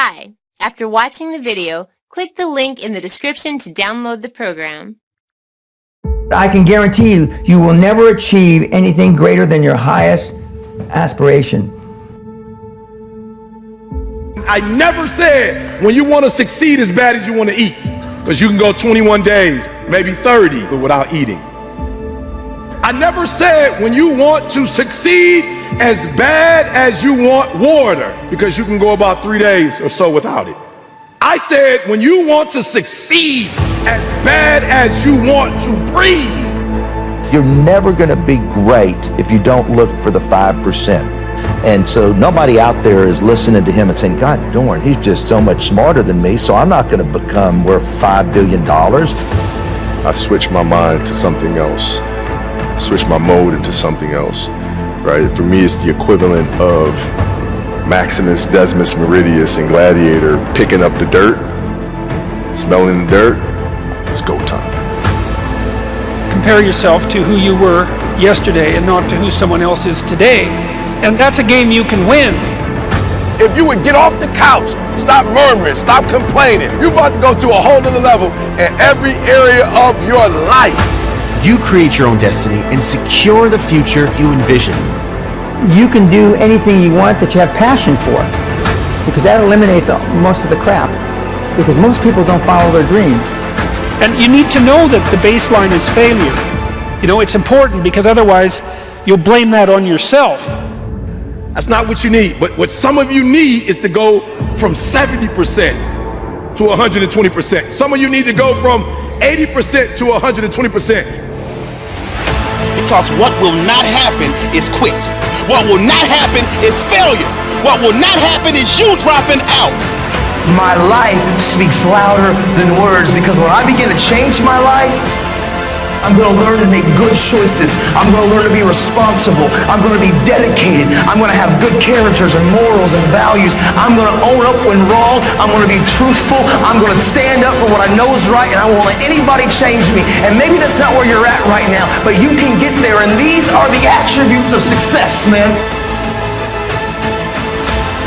Hi! After watching the video, click the link in the description to download the program. I can guarantee you, you will never achieve anything greater than your highest aspiration. I never said when you want to succeed as bad as you want to eat, because you can go 21 days, maybe 30, but without eating. I never said when you want to succeed as bad as you want water, because you can go about 3 days or so without it. I said when you want to succeed as bad as you want to breathe. You're never going to be great if you don't look for the 5%. And so nobody out there is listening to him and saying, God darn, he's just so much smarter than me, so I'm not going to become worth $5 billion. I switched my mind to something else. I switched my mode into something else, right? For me, it's the equivalent of Maximus Decimus Meridius in Gladiator picking up the dirt, smelling the dirt. It's go time. Compare yourself to who you were yesterday and not to who someone else is today. And that's a game you can win. If you would get off the couch, stop murmuring, stop complaining, you're about to go to a whole nother level in every area of your life. You create your own destiny and secure the future you envision. You can do anything you want that you have passion for, because that eliminates most of the crap, because most people don't follow their dream. And you need to know that the baseline is failure. You know, it's important, because otherwise you'll blame that on yourself. That's not what you need. But what some of you need is to go from 70% to 120%. Some of you need to go from 80% to 120%. Because what will not happen is quit. What will not happen is failure. What will not happen is you dropping out. My life speaks louder than words, because when I begin to change my life, I'm going to learn to make good choices. I'm going to learn to be responsible. I'm going to be dedicated. I'm going to have good characters and morals and values. I'm going to own up when wrong. I'm going to be truthful. I'm going to stand up for what I know is right, and I won't let anybody change me. And maybe that's not where you're at right now, but you can get there, and these are the attributes of success, man.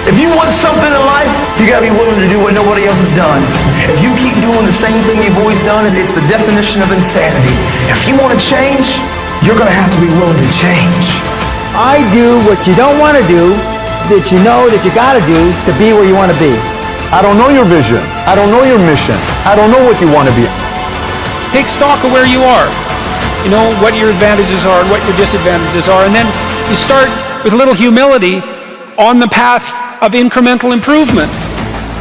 If you want something in life, you gotta be willing to do what nobody else has done. If you keep doing the same thing you've always done, it's the definition of insanity. If you want to change, you're gonna have to be willing to change. I do what you don't want to do, that you know that you gotta do to be where you want to be. I don't know your vision. I don't know your mission. I don't know what you want to be. Take stock of where you are. You know what your advantages are and what your disadvantages are, and then you start with a little humility on the path of incremental improvement.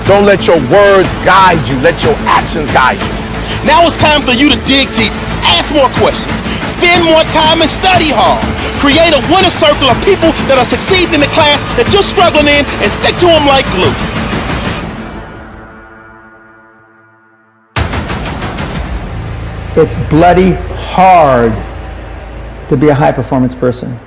Don't let your words guide you. Let your actions guide you. Now it's time for you to dig deep, ask more questions, spend more time and study hard. Create a winner circle of people that are succeeding in the class that you're struggling in, and stick to them like glue. It's bloody hard to be a high-performance person.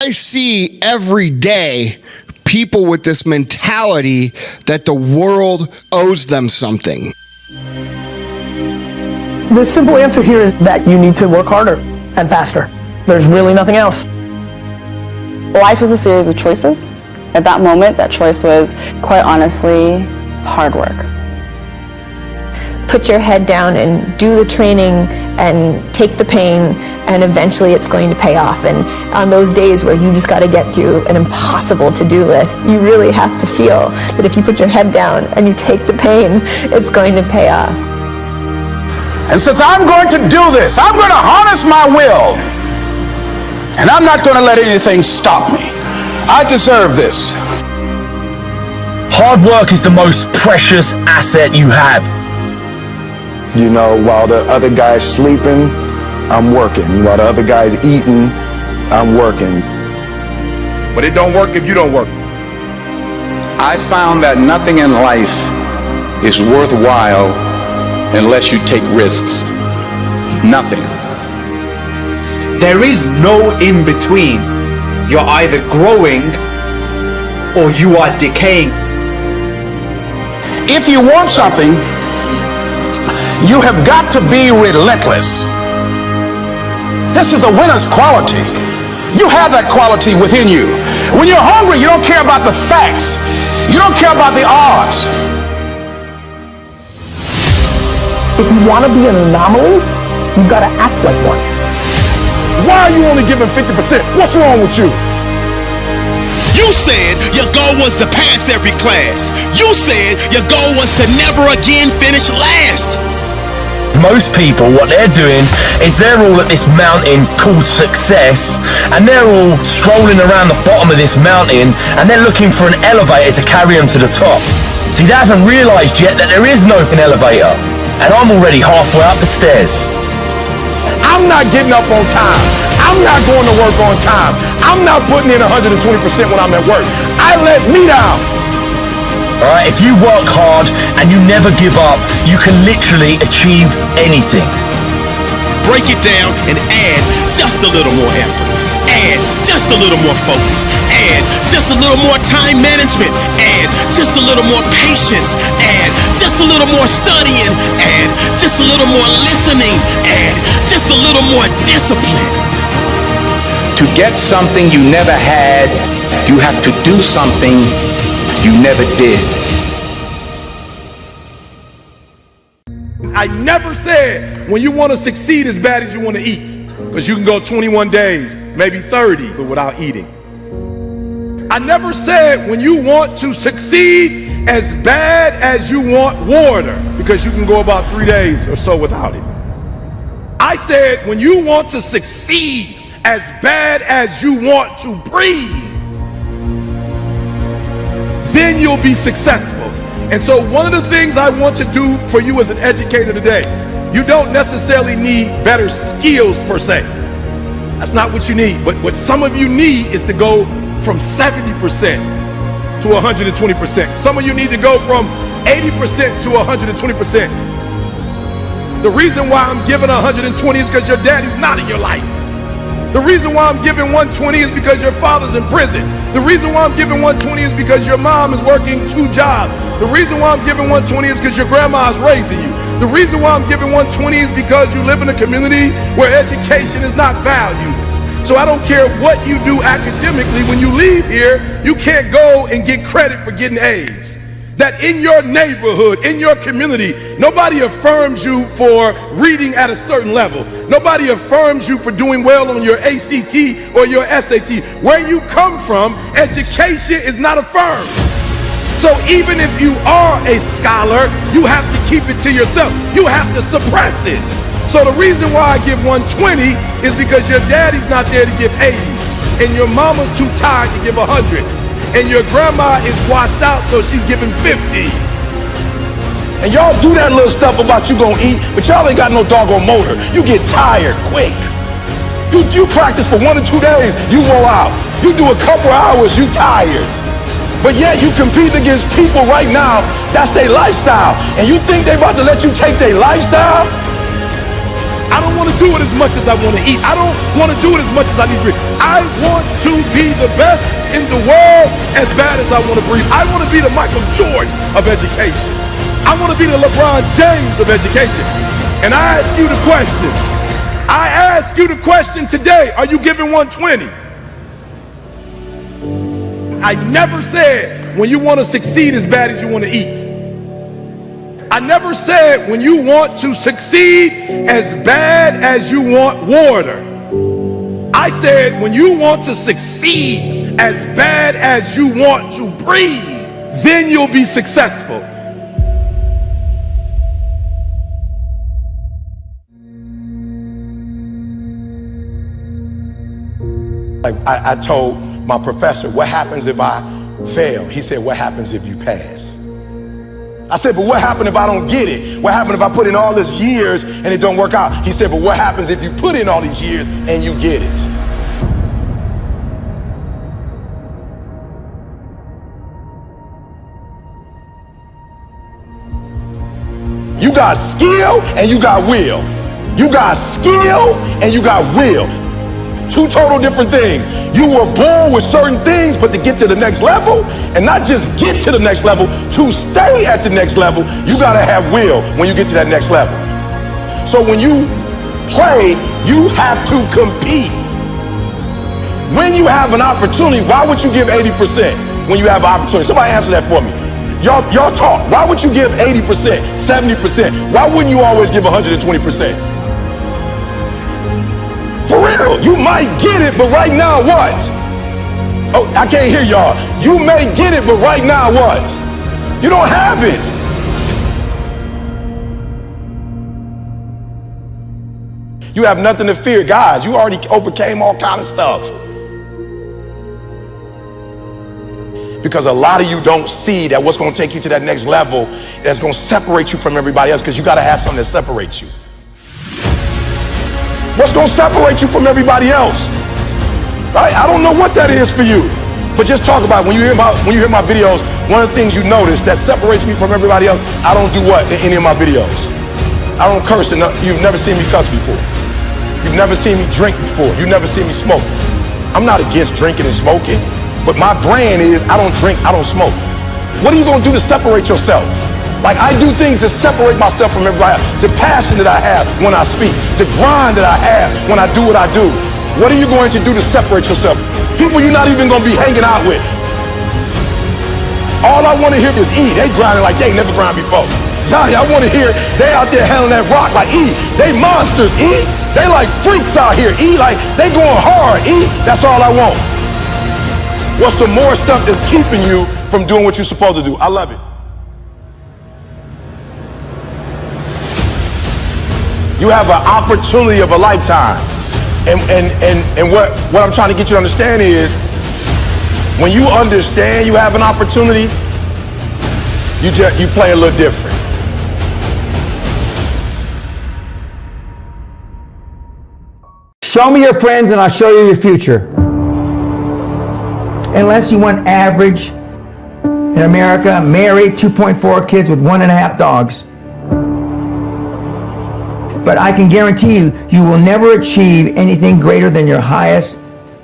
I see every day people with this mentality that the world owes them something. The simple answer here is that you need to work harder and faster. There's really nothing else. Life is a series of choices. At that moment, that choice was, quite honestly, hard work. Put your head down and do the training and take the pain, and eventually it's going to pay off. And on those days where you just got to get through an impossible to-do list, you really have to feel that if you put your head down and you take the pain, it's going to pay off. And since I'm going to do this, I'm going to harness my will. And I'm not going to let anything stop me. I deserve this. Hard work is the most precious asset you have. You know, while the other guy's sleeping, I'm working. While the other guy's eating, I'm working. But it don't work if you don't work. I found that nothing in life is worthwhile unless you take risks. Nothing. There is no in between. You're either growing or you are decaying. If you want something, you have got to be relentless. This is a winner's quality. You have that quality within you. When you're hungry, you don't care about the facts. You don't care about the odds. If you want to be an anomaly, you got to act like one. Why are you only giving 50%? What's wrong with you? You said your goal was to pass every class. You said your goal was to never again finish last. Most people, what they're doing is they're all at this mountain called success, and they're all strolling around the bottom of this mountain, and they're looking for an elevator to carry them to the top. See, they haven't realized yet that there is no elevator, and I'm already halfway up the stairs. I'm not getting up on time. I'm not going to work on time. I'm not putting in 120% when I'm at work. I let me down. Alright, if you work hard and you never give up, you can literally achieve anything. Break it down and add just a little more effort. Add just a little more focus. Add just a little more time management. Add just a little more patience. Add just a little more studying. Add just a little more listening. Add just a little more discipline. To get something you never had, you have to do something you never did. I never said when you want to succeed as bad as you want to eat, because you can go 21 days, maybe 30 without eating. I never said when you want to succeed as bad as you want water, because you can go about 3 days or so without it. I said when you want to succeed as bad as you want to breathe, then you'll be successful. And so one of the things I want to do for you as an educator today, you don't necessarily need better skills per se. That's not what you need. But what some of you need is to go from 70% to 120%. Some of you need to go from 80% to 120%. The reason why I'm giving 120 is because your daddy's not in your life. The reason why I'm giving 120 is because your father's in prison. The reason why I'm giving 120 is because your mom is working 2 jobs. The reason why I'm giving 120 is because your grandma is raising you. The reason why I'm giving 120 is because you live in a community where education is not valued. So I don't care what you do academically, when you leave here, you can't go and get credit for getting A's. That in your neighborhood, in your community, nobody affirms you for reading at a certain level. Nobody affirms you for doing well on your ACT or your SAT. Where you come from, education is not affirmed. So even if you are a scholar, you have to keep it to yourself. You have to suppress it. So the reason why I give 120 is because your daddy's not there to give 80, and your mama's too tired to give 100. And your grandma is washed out, so she's giving 50. And y'all do that little stuff about you gonna eat, but y'all ain't got no doggone motor. You get tired quick. You practice for 1 or 2 days, you roll out. You do a couple hours, you tired. But yet you compete against people right now, that's their lifestyle. And you think they about to let you take their lifestyle? I don't want to do it as much as I want to eat. I don't want to do it as much as I need to drink. I want to be the best in the world as bad as I want to breathe. I want to be the Michael Jordan of education. I want to be the LeBron James of education. And I ask you the question. I ask you the question today. Are you giving 120? I never said when you want to succeed as bad as you want to eat. I never said when you want to succeed as bad as you want water. I said when you want to succeed as bad as you want to breathe, then you'll be successful. I told my professor, what happens if I fail? He said, what happens if you pass? I said, but what happens if I don't get it? What happens if I put in all these years and it don't work out? He said, but what happens if you put in all these years and you get it? You got skill and you got will. You got skill and you got will. 2 total different things. You were born with certain things, but to get to the next level, and not just get to the next level, to stay at the next level, you gotta have will when you get to that next level. So when you play, you have to compete. When you have an opportunity, why would you give 80% when you have an opportunity? Somebody answer that for me. Y'all talk. Why would you give 80%, 70%? Why wouldn't you always give 120%? For real, you might get it, but right now what? Oh, I can't hear y'all. You may get it, but right now what? You don't have it. You have nothing to fear. Guys, you already overcame all kind of stuff. Because a lot of you don't see that what's going to take you to that next level that's going to separate you from everybody else, because you got to have something that separates you. What's going to separate you from everybody else? Right? I don't know what that is for you, but just talk about it. When you hear my videos, one of the things you notice that separates me from everybody else, I don't do what in any of my videos? I don't curse. You've never seen me cuss before. You've never seen me drink before. You've never seen me smoke. I'm not against drinking and smoking, but my brand is I don't drink, I don't smoke. What are you going to do to separate yourself? Like, I do things to separate myself from everybody else. The passion that I have when I speak, the grind that I have when I do what I do. What are you going to do to separate yourself? People you're not even going to be hanging out with. All I want to hear is E. They grinding like they never grind before. Johnny, I want to hear they out there handling that rock like E. They monsters, E. They like freaks out here, E. Like, they going hard, E. That's all I want. What's some more stuff that's keeping you from doing what you're supposed to do? I love it. You have an opportunity of a lifetime. And what I'm trying to get you to understand is, when you understand you have an opportunity, you play a little different. Show me your friends and I'll show you your future. Unless you want average in America, married, 2.4 kids with 1.5 dogs. But I can guarantee you, you will never achieve anything greater than your highest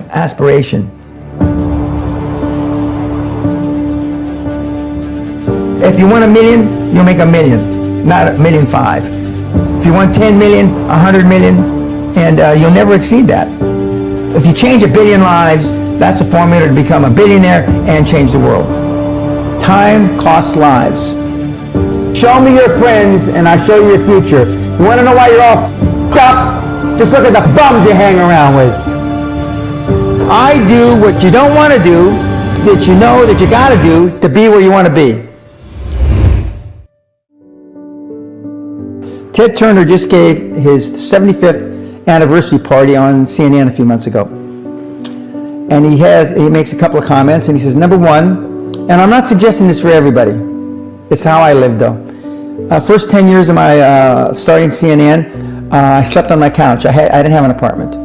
aspiration. If you want $1 million, you'll make $1 million, not $1.5 million. If you want 10 million, 100 million, and you'll never exceed that. If you change 1 billion lives, that's a formula to become a billionaire and change the world. Time costs lives. Show me your friends and I'll show you your future. You want to know why you're all f***ed up? Just look at the bums you hang around with. I do what you don't want to do, that you know that you got to do to be where you want to be. Ted Turner just gave his 75th anniversary party on CNN a few months ago. And he makes a couple of comments, and he says, number one, and I'm not suggesting this for everybody, it's how I lived though. First 10 years of my starting CNN, I slept on my couch. I didn't have an apartment.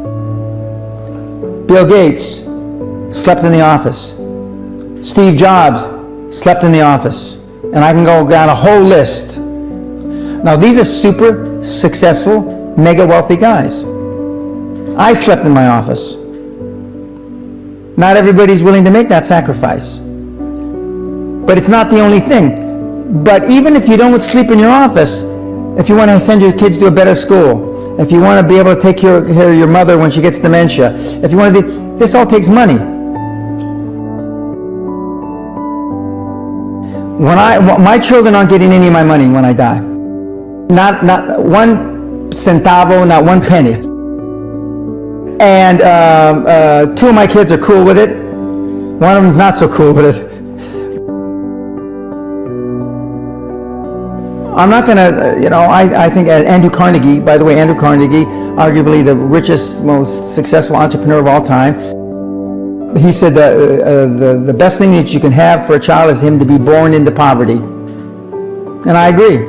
Bill Gates slept in the office. Steve Jobs slept in the office. And I can go down a whole list. Now these are super successful, mega wealthy guys. I slept in my office. Not everybody's willing to make that sacrifice. But it's not the only thing. But even if you don't sleep in your office, if you want to send your kids to a better school, if you want to be able to take care of your mother when she gets dementia, if you want to do, this all takes money. My children aren't getting any of my money when I die. Not one centavo, not one penny. And 2 of my kids are cool with it. One of them's not so cool with it. I'm not gonna, I think Andrew Carnegie, by the way, Andrew Carnegie, arguably the richest, most successful entrepreneur of all time, he said the best thing that you can have for a child is him to be born into poverty. And I agree.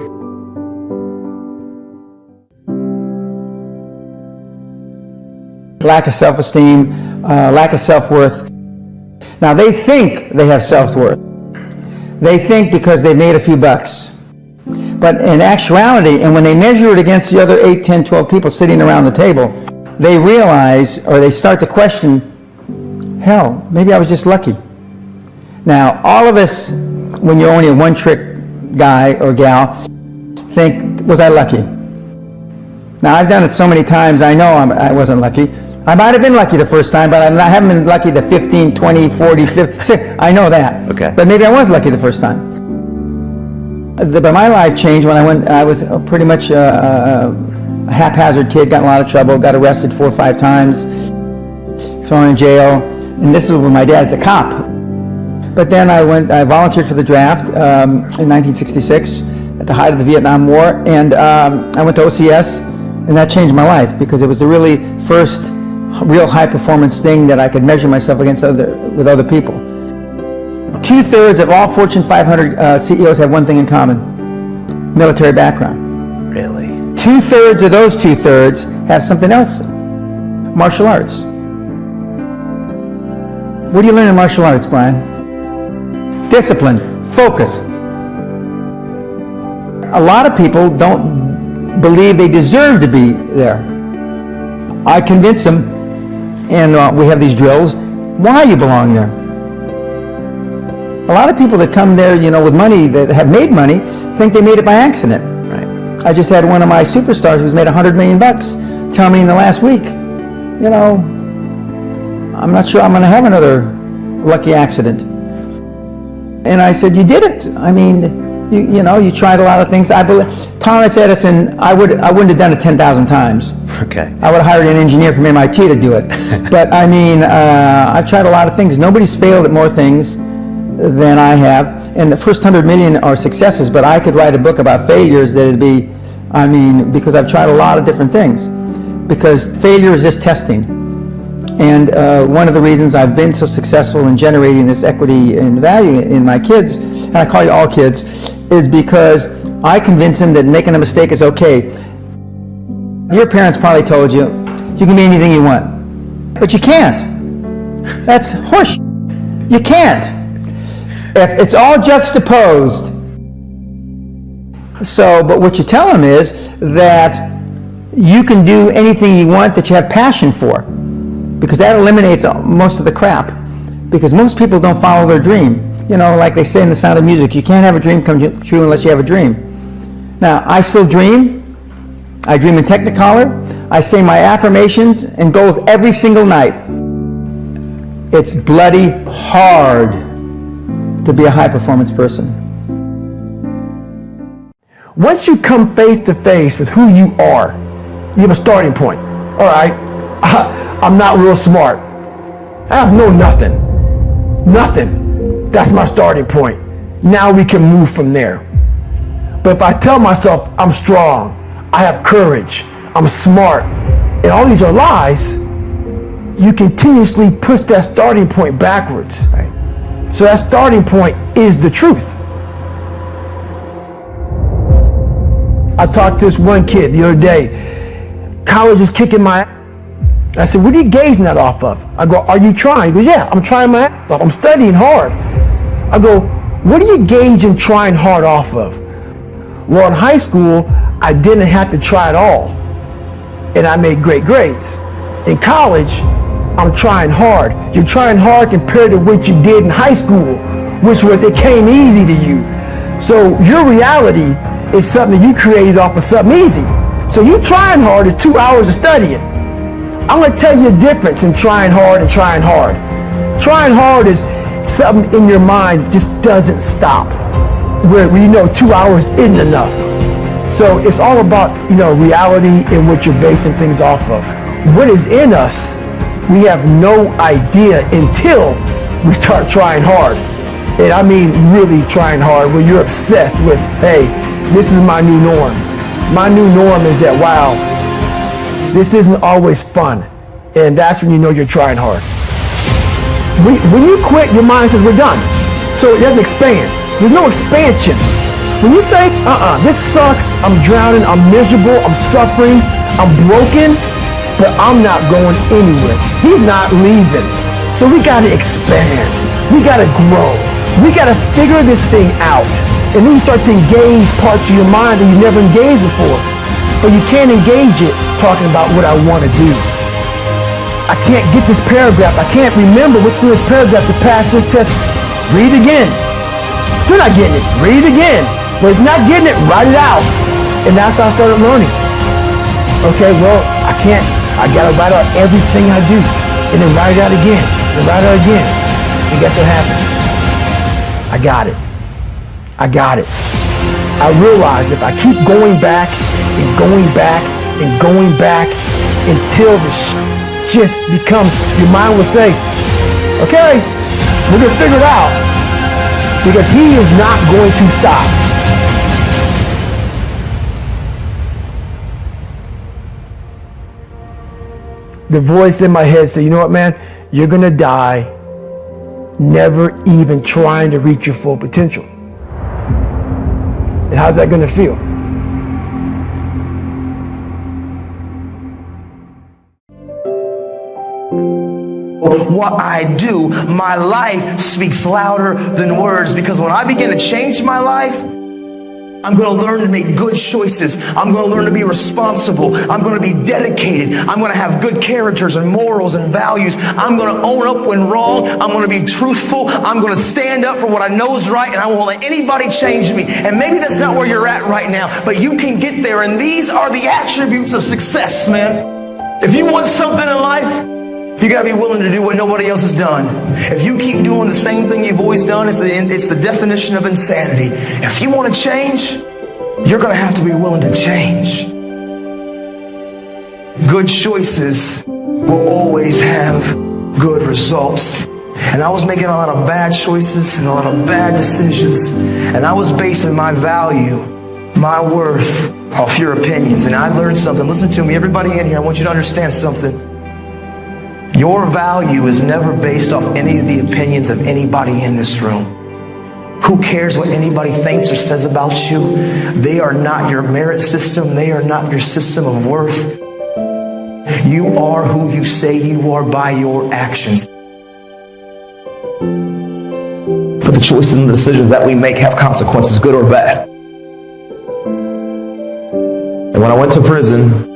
Lack of self-esteem, lack of self-worth. Now they think they have self-worth. They think because they made a few bucks. But in actuality, and when they measure it against the other 8, 10, 12 people sitting around the table, they realize, or they start to question, hell, maybe I was just lucky. Now, all of us, when you're only a one-trick guy or gal, think, was I lucky? Now, I've done it so many times, I know I wasn't lucky. I might have been lucky the first time, but I haven't been lucky the 15, 20, 40, 50. I know that. Okay. But maybe I was lucky the first time. But my life changed when I was pretty much a haphazard kid, got in a lot of trouble, got arrested 4 or 5 times, thrown in jail, and this was when my dad's a cop. But then I volunteered for the draft in 1966 at the height of the Vietnam War, and I went to OCS, and that changed my life because it was the really first real high performance thing that I could measure myself against with other people. 2/3 of all Fortune 500 CEOs have one thing in common: military background. Really? 2/3 of those 2/3 have something else: martial arts. What do you learn in martial arts, Brian? Discipline, focus. A lot of people don't believe they deserve to be there. I convince them, and we have these drills, why you belong there. A lot of people that come there, with money, that have made money, think they made it by accident. Right. I just had one of my superstars who's made $100 million tell me in the last week, I'm not sure I'm going to have another lucky accident. And I said, you did it. I mean, you tried a lot of things. I believe Thomas Edison, I wouldn't have done it 10,000 times. Okay. I would have hired an engineer from MIT to do it. But I mean, I've tried a lot of things. Nobody's failed at more things than I have. And the first 100 million are successes, but I could write a book about failures that it'd be, because I've tried a lot of different things. Because failure is just testing. And one of the reasons I've been so successful in generating this equity and value in my kids, and I call you all kids, is because I convince them that making a mistake is okay. Your parents probably told you, you can be anything you want. But you can't. That's horse. You can't. If it's all juxtaposed. So, but what you tell them is that you can do anything you want that you have passion for. Because that eliminates most of the crap. Because most people don't follow their dream. Like they say in The Sound of Music, you can't have a dream come true unless you have a dream. Now, I still dream. I dream in Technicolor. I say my affirmations and goals every single night. It's bloody hard to be a high-performance person. Once you come face to face with who you are, you have a starting point. All right, I'm not real smart. I have nothing. That's my starting point. Now we can move from there. But if I tell myself I'm strong, I have courage, I'm smart, and all these are lies, you continuously push that starting point backwards. Right? So that starting point is the truth. I talked to this one kid the other day. College is kicking my ass. I said, what are you gauging that off of? I go, are you trying? He goes, yeah, I'm trying my ass off. I'm studying hard. I go, what are you gauging trying hard off of? Well, in high school, I didn't have to try at all. And I made great grades. In college, I'm trying hard. You're trying hard compared to what you did in high school, which was it came easy to you. So your reality is something you created off of something easy. So you trying hard is 2 hours of studying. I'm going to tell you the difference in trying hard and trying hard. Trying hard is something in your mind just doesn't stop. Where 2 hours isn't enough. So it's all about, reality and what you're basing things off of. What is in us, we have no idea until we start trying hard. And I mean really trying hard, where you're obsessed with, hey, this is my new norm. My new norm is that, wow, this isn't always fun. And that's when you know you're trying hard. When you quit, your mind says we're done. So it doesn't expand. There's no expansion. When you say, this sucks, I'm drowning, I'm miserable, I'm suffering, I'm broken, but I'm not going anywhere. He's not leaving. So we gotta expand. We gotta grow. We gotta figure this thing out. And then you start to engage parts of your mind that you never engaged before. But you can't engage it talking about what I want to do. I can't get this paragraph. I can't remember what's in this paragraph to pass this test. Read it again. Still not getting it. Read it again. But if you're not getting it, write it out. And that's how I started learning. Okay, well, I can't I gotta write out everything I do, and then write it out again, and write it out again. And guess what happened? I got it. I got it. I realized if I keep going back and going back and going back until the just becomes, your mind will say, okay, we're gonna figure it out, because he is not going to stop. The voice in my head said, you know what, man, you're gonna die never even trying to reach your full potential. And how's that gonna feel? What I do, my life speaks louder than words, because when I begin to change my life, I'm going to learn to make good choices. I'm going to learn to be responsible. I'm going to be dedicated. I'm going to have good characters and morals and values. I'm going to own up when wrong. I'm going to be truthful. I'm going to stand up for what I know is right, and I won't let anybody change me. And maybe that's not where you're at right now, but you can get there, and these are the attributes of success, man. If you want something in life, you gotta be willing to do what nobody else has done. If you keep doing the same thing you've always done, it's the definition of insanity. If you want to change, you're gonna have to be willing to change. Good choices will always have good results. And I was making a lot of bad choices and a lot of bad decisions. And I was basing my value, my worth, off your opinions. And I've learned something. Listen to me, everybody in here, I want you to understand something. Your value is never based off any of the opinions of anybody in this room. Who cares what anybody thinks or says about you? They are not your merit system. They are not your system of worth. You are who you say you are by your actions. But the choices and the decisions that we make have consequences, good or bad. And when I went to prison,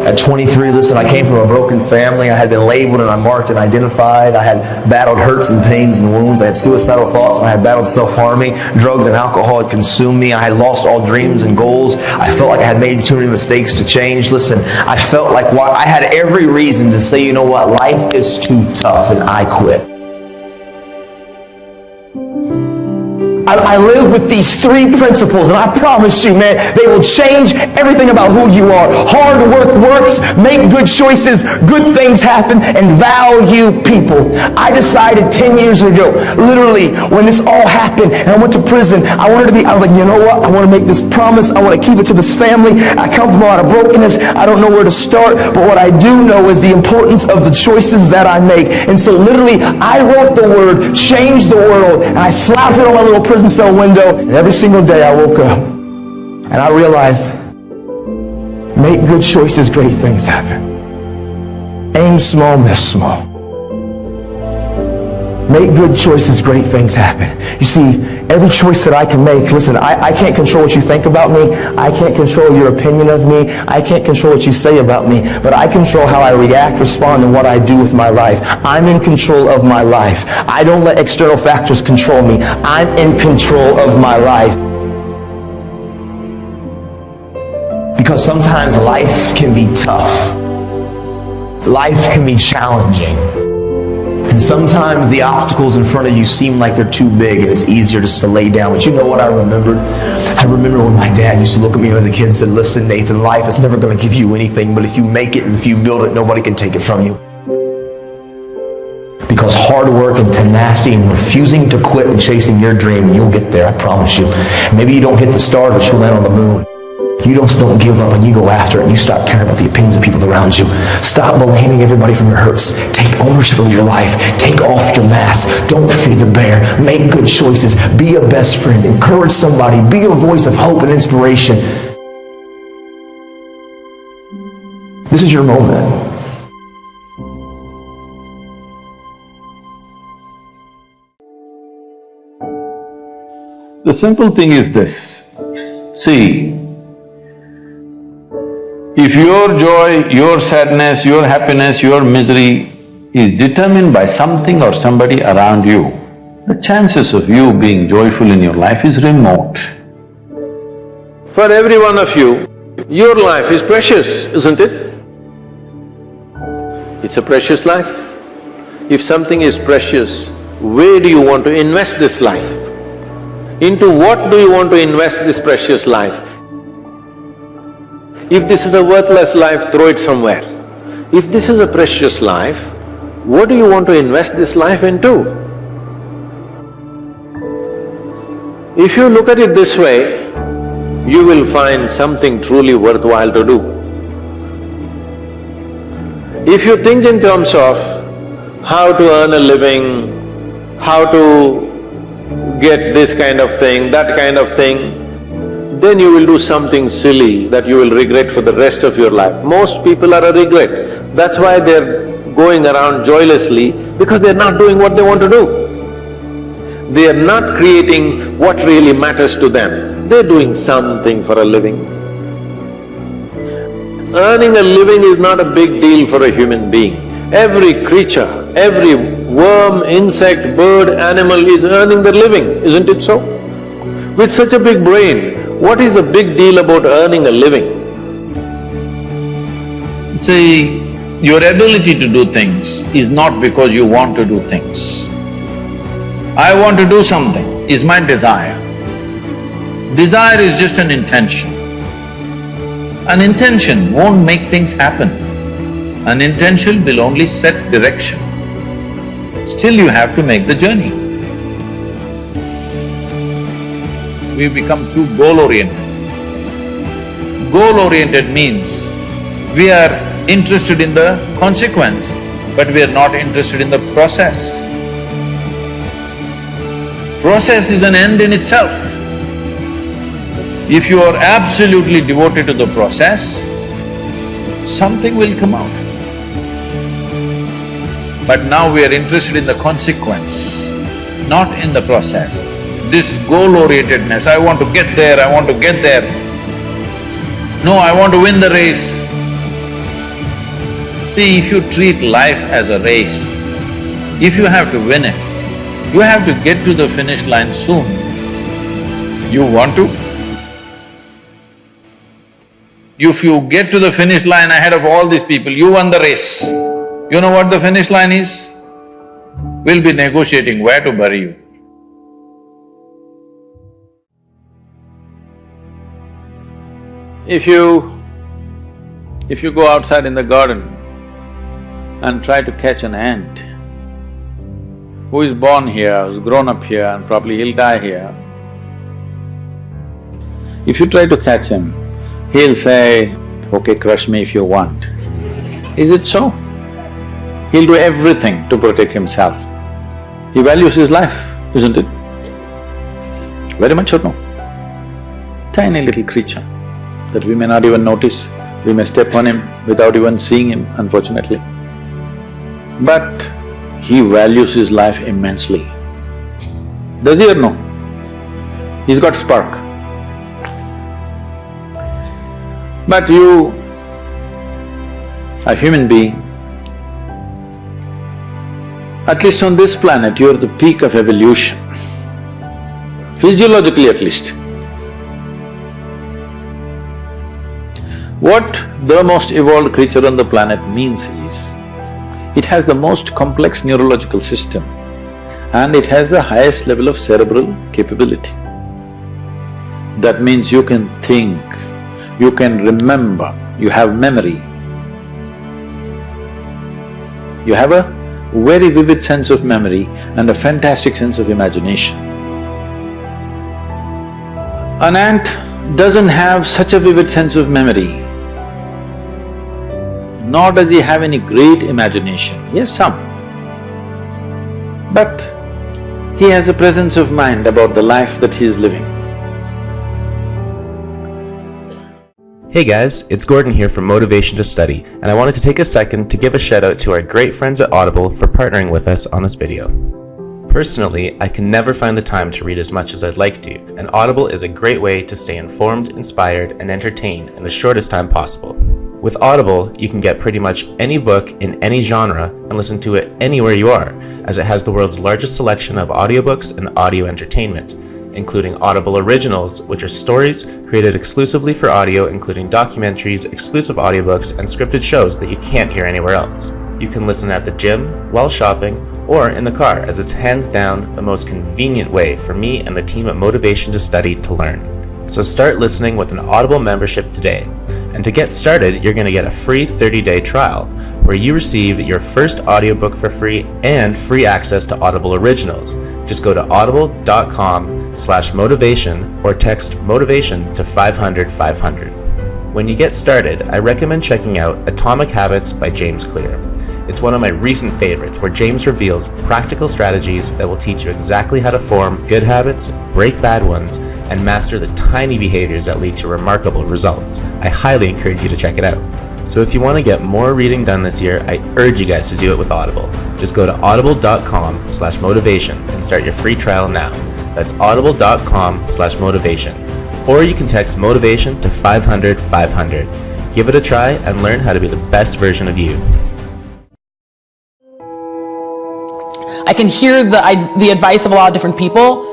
at 23, listen, I came from a broken family. I had been labeled and unmarked and identified. I had battled hurts and pains and wounds. I had suicidal thoughts, and I had battled self-harming. Drugs and alcohol had consumed me. I had lost all dreams and goals. I felt like I had made too many mistakes to change. Listen, I felt like I had every reason to say, you know what, life is too tough, and I quit. I live with these three principles, and I promise you, man, they will change everything about who you are. Hard work works, make good choices, good things happen, and value people. I decided 10 years ago, literally, when this all happened, and I went to prison, I was like, you know what? I want to make this promise. I want to keep it to this family. I come from a lot of brokenness. I don't know where to start, but what I do know is the importance of the choices that I make. And so literally, I wrote the word, change the world, and I slapped it on my little prison cell window, and every single day I woke up and I realized, make good choices, great things happen. Aim small, miss small. Make good choices, great things happen. You see, every choice that I can make, listen, I can't control what you think about me. I can't control your opinion of me. I can't control what you say about me, but I control how I react, respond, and what I do with my life. I'm in control of my life. I don't let external factors control me. I'm in control of my life. Because sometimes life can be tough. Life can be challenging. And sometimes the obstacles in front of you seem like they're too big, and it's easier just to lay down. But you know what I remembered? I remember when my dad used to look at me when the kid and said, listen, Nathan, life is never going to give you anything, but if you make it and if you build it, nobody can take it from you. Because hard work and tenacity and refusing to quit and chasing your dream, you'll get there, I promise you. Maybe you don't hit the stars, but you'll land on the moon. You just don't give up, and you go after it, and you stop caring about the opinions of people around you. Stop blaming everybody from your hurts. Take ownership of your life. Take off your mask. Don't feed the bear. Make good choices. Be a best friend. Encourage somebody. Be a voice of hope and inspiration. This is your moment. The simple thing is this. See, if your joy, your sadness, your happiness, your misery is determined by something or somebody around you, the chances of you being joyful in your life is remote. For every one of you, Your life is precious, isn't it? It's a precious life. If something is precious, where do you want to invest this life? Into what do you want to invest this precious life? If this is a worthless life, throw it somewhere. If this is a precious life, what do you want to invest this life into? If you look at it this way, you will find something truly worthwhile to do. If you think in terms of how to earn a living, how to get this kind of thing, that kind of thing, then you will do something silly that you will regret for the rest of your life. Most people are a regret. That's why they're going around joylessly, because they're not doing what they want to do. They are not creating what really matters to them. They're doing something for a living. Earning a living is not a big deal for a human being. Every creature, every worm, insect, bird, animal is earning their living, isn't it so? With such a big brain, what is the big deal about earning a living? See, your ability to do things is not because you want to do things. I want to do something is my desire. Desire is just an intention. An intention won't make things happen. An intention will only set direction. Still you have to make the journey. We become too goal-oriented. Goal-oriented means we are interested in the consequence, but we are not interested in the process. Process is an end in itself. If you are absolutely devoted to the process, something will come out. But now we are interested in the consequence, not in the process. This goal-orientedness, I want to get there, I want to get there. No, I want to win the race. See, if you treat life as a race, if you have to win it, you have to get to the finish line soon. You want to? If you get to the finish line ahead of all these people, you won the race. You know what the finish line is? We'll be negotiating where to bury you. If you go outside in the garden and try to catch an ant who is born here, who's grown up here and probably he'll die here, if you try to catch him, he'll say, okay, crush me if you want. Is it so? He'll do everything to protect himself. He values his life, isn't it? Very much or no? Tiny little creature that we may not even notice, we may step on him without even seeing him, unfortunately. But he values his life immensely. Does he or no? He's got spark. But you, a human being, at least on this planet, you're the peak of evolution, physiologically at least. What the most evolved creature on the planet means is, it has the most complex neurological system and it has the highest level of cerebral capability. That means you can think, you can remember, you have memory. You have a very vivid sense of memory and a fantastic sense of imagination. An ant doesn't have such a vivid sense of memory, nor does he have any great imagination. He has some. But he has a presence of mind about the life that he is living. Hey guys, it's Gordon here from Motivation to Study, and I wanted to take a second to give a shout out to our great friends at Audible for partnering with us on this video. Personally, I can never find the time to read as much as I'd like to, and Audible is a great way to stay informed, inspired, and entertained in the shortest time possible. With Audible, you can get pretty much any book in any genre and listen to it anywhere you are, as it has the world's largest selection of audiobooks and audio entertainment, including Audible Originals, which are stories created exclusively for audio, including documentaries, exclusive audiobooks, and scripted shows that you can't hear anywhere else. You can listen at the gym, while shopping, or in the car, as it's hands down the most convenient way for me and the team at Motivation to Study to learn. So start listening with an Audible membership today. And to get started, you're going to get a free 30-day trial where you receive your first audiobook for free and free access to Audible Originals. Just go to audible.com/motivation or text motivation to 500-500. When you get started, I recommend checking out Atomic Habits by James Clear. It's one of my recent favorites, where James reveals practical strategies that will teach you exactly how to form good habits, break bad ones, and master the tiny behaviors that lead to remarkable results. I highly encourage you to check it out. So if you want to get more reading done this year, I urge you guys to do it with Audible. Just go to audible.com/motivation and start your free trial now. That's audible.com/motivation. Or you can text motivation to 500-500. Give it a try and learn how to be the best version of you. I can hear the advice of a lot of different people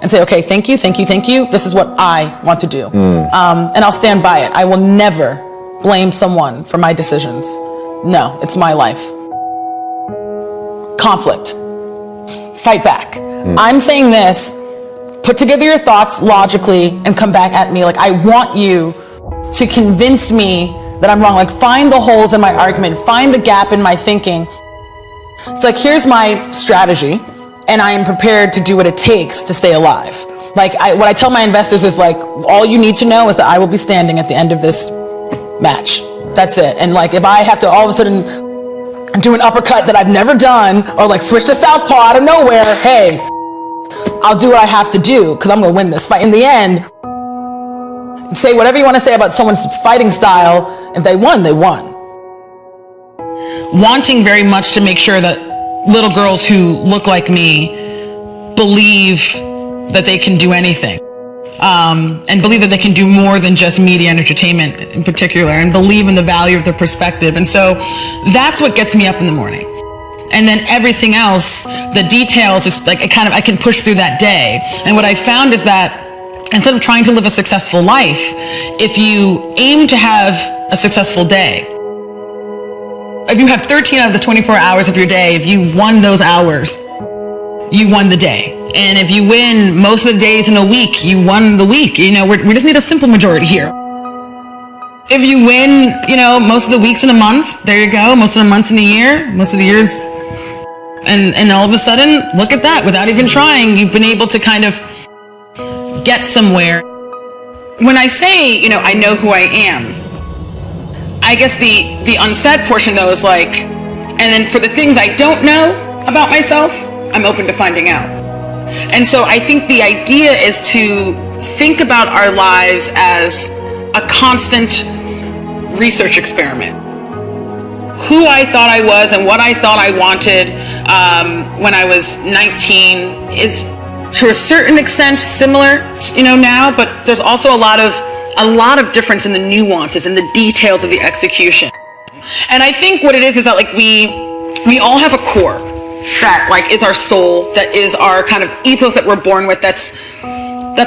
and say, okay, thank you. This is what I want to do. And I'll stand by it. I will never blame someone for my decisions. No, it's my life. Conflict. Fight back. I'm saying this. Put together your thoughts logically and come back at me. Like, I want you to convince me that I'm wrong. Like, find the holes in my argument. Find the gap in my thinking. It's like, here's my strategy, and I am prepared to do what it takes to stay alive. Like, what I tell my investors is, like, all you need to know is that I will be standing at the end of this match. That's it. And like, if I have to all of a sudden do an uppercut that I've never done, or like switch to southpaw out of nowhere, hey, I'll do what I have to do, because I'm going to win this fight. In the end, say whatever you want to say about someone's fighting style. If they won, they won. Wanting very much to make sure that little girls who look like me believe that they can do anything, and believe that they can do more than just media and entertainment in particular, and believe in the value of their perspective. And so that's what gets me up in the morning. And then everything else, the details, is like, I can push through that day. And what I found is that instead of trying to live a successful life, if you aim to have a successful day, if you have 13 out of the 24 hours of your day, if you won those hours, you won the day. And if you win most of the days in a week, you won the week. You know, we just need a simple majority here. If you win, most of the weeks in a month, there you go. Most of the months in a year, most of the years. And all of a sudden, look at that. Without even trying, you've been able to kind of get somewhere. When I say, I know who I am, I guess the unsaid portion, though, is like, and then for the things I don't know about myself, I'm open to finding out. And so I think the idea is to think about our lives as a constant research experiment. Who I thought I was and what I thought I wanted when I was 19 is, to a certain extent, similar, now, but there's also a lot of difference in the nuances and the details of the execution. And I think what it is that, like, we all have a core that, like, is our soul, that is our kind of ethos that we're born with, that's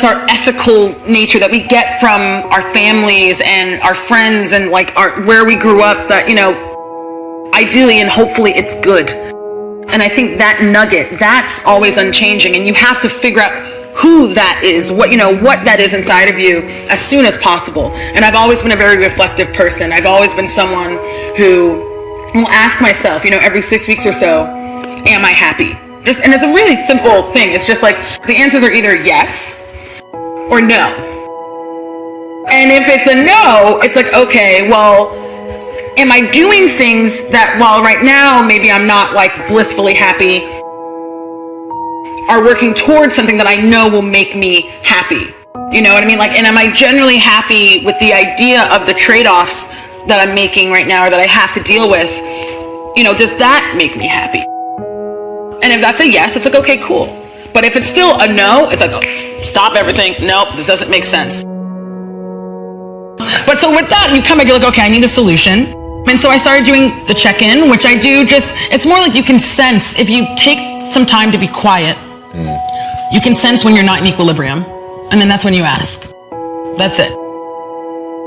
our ethical nature that we get from our families and our friends and, like, where we grew up, that, ideally and hopefully it's good. And I think that nugget, that's always unchanging, and you have to figure out who that is, what that is inside of you as soon as possible. And I've always been a very reflective person. I've always been someone who will ask myself, every 6 weeks or so, am I happy? And it's a really simple thing. It's just like, the answers are either yes or no. And if it's a no, it's like, okay, well, am I doing things that, while right now maybe I'm not, like, blissfully happy, are working towards something that I know will make me happy? You know what I mean? Like, and am I generally happy with the idea of the trade-offs that I'm making right now, or that I have to deal with? Does that make me happy? And if that's a yes, it's like, okay, cool. But if it's still a no, it's like, oh, stop everything. Nope, this doesn't make sense. But so with that, you come back, you're like, okay, I need a solution. And so I started doing the check-in, which I do it's more like you can sense, if you take some time to be quiet, You can sense when you're not in equilibrium, and then that's when you ask. That's it.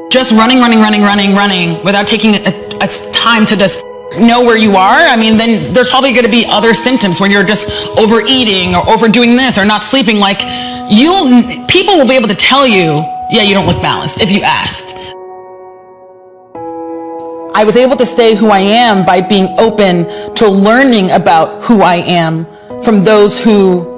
Just running without taking a time to just know where you are, I mean, then there's probably going to be other symptoms where you're just overeating or overdoing this or not sleeping. Like, people will be able to tell you, yeah, you don't look balanced if you asked. I was able to stay who I am by being open to learning about who I am from those who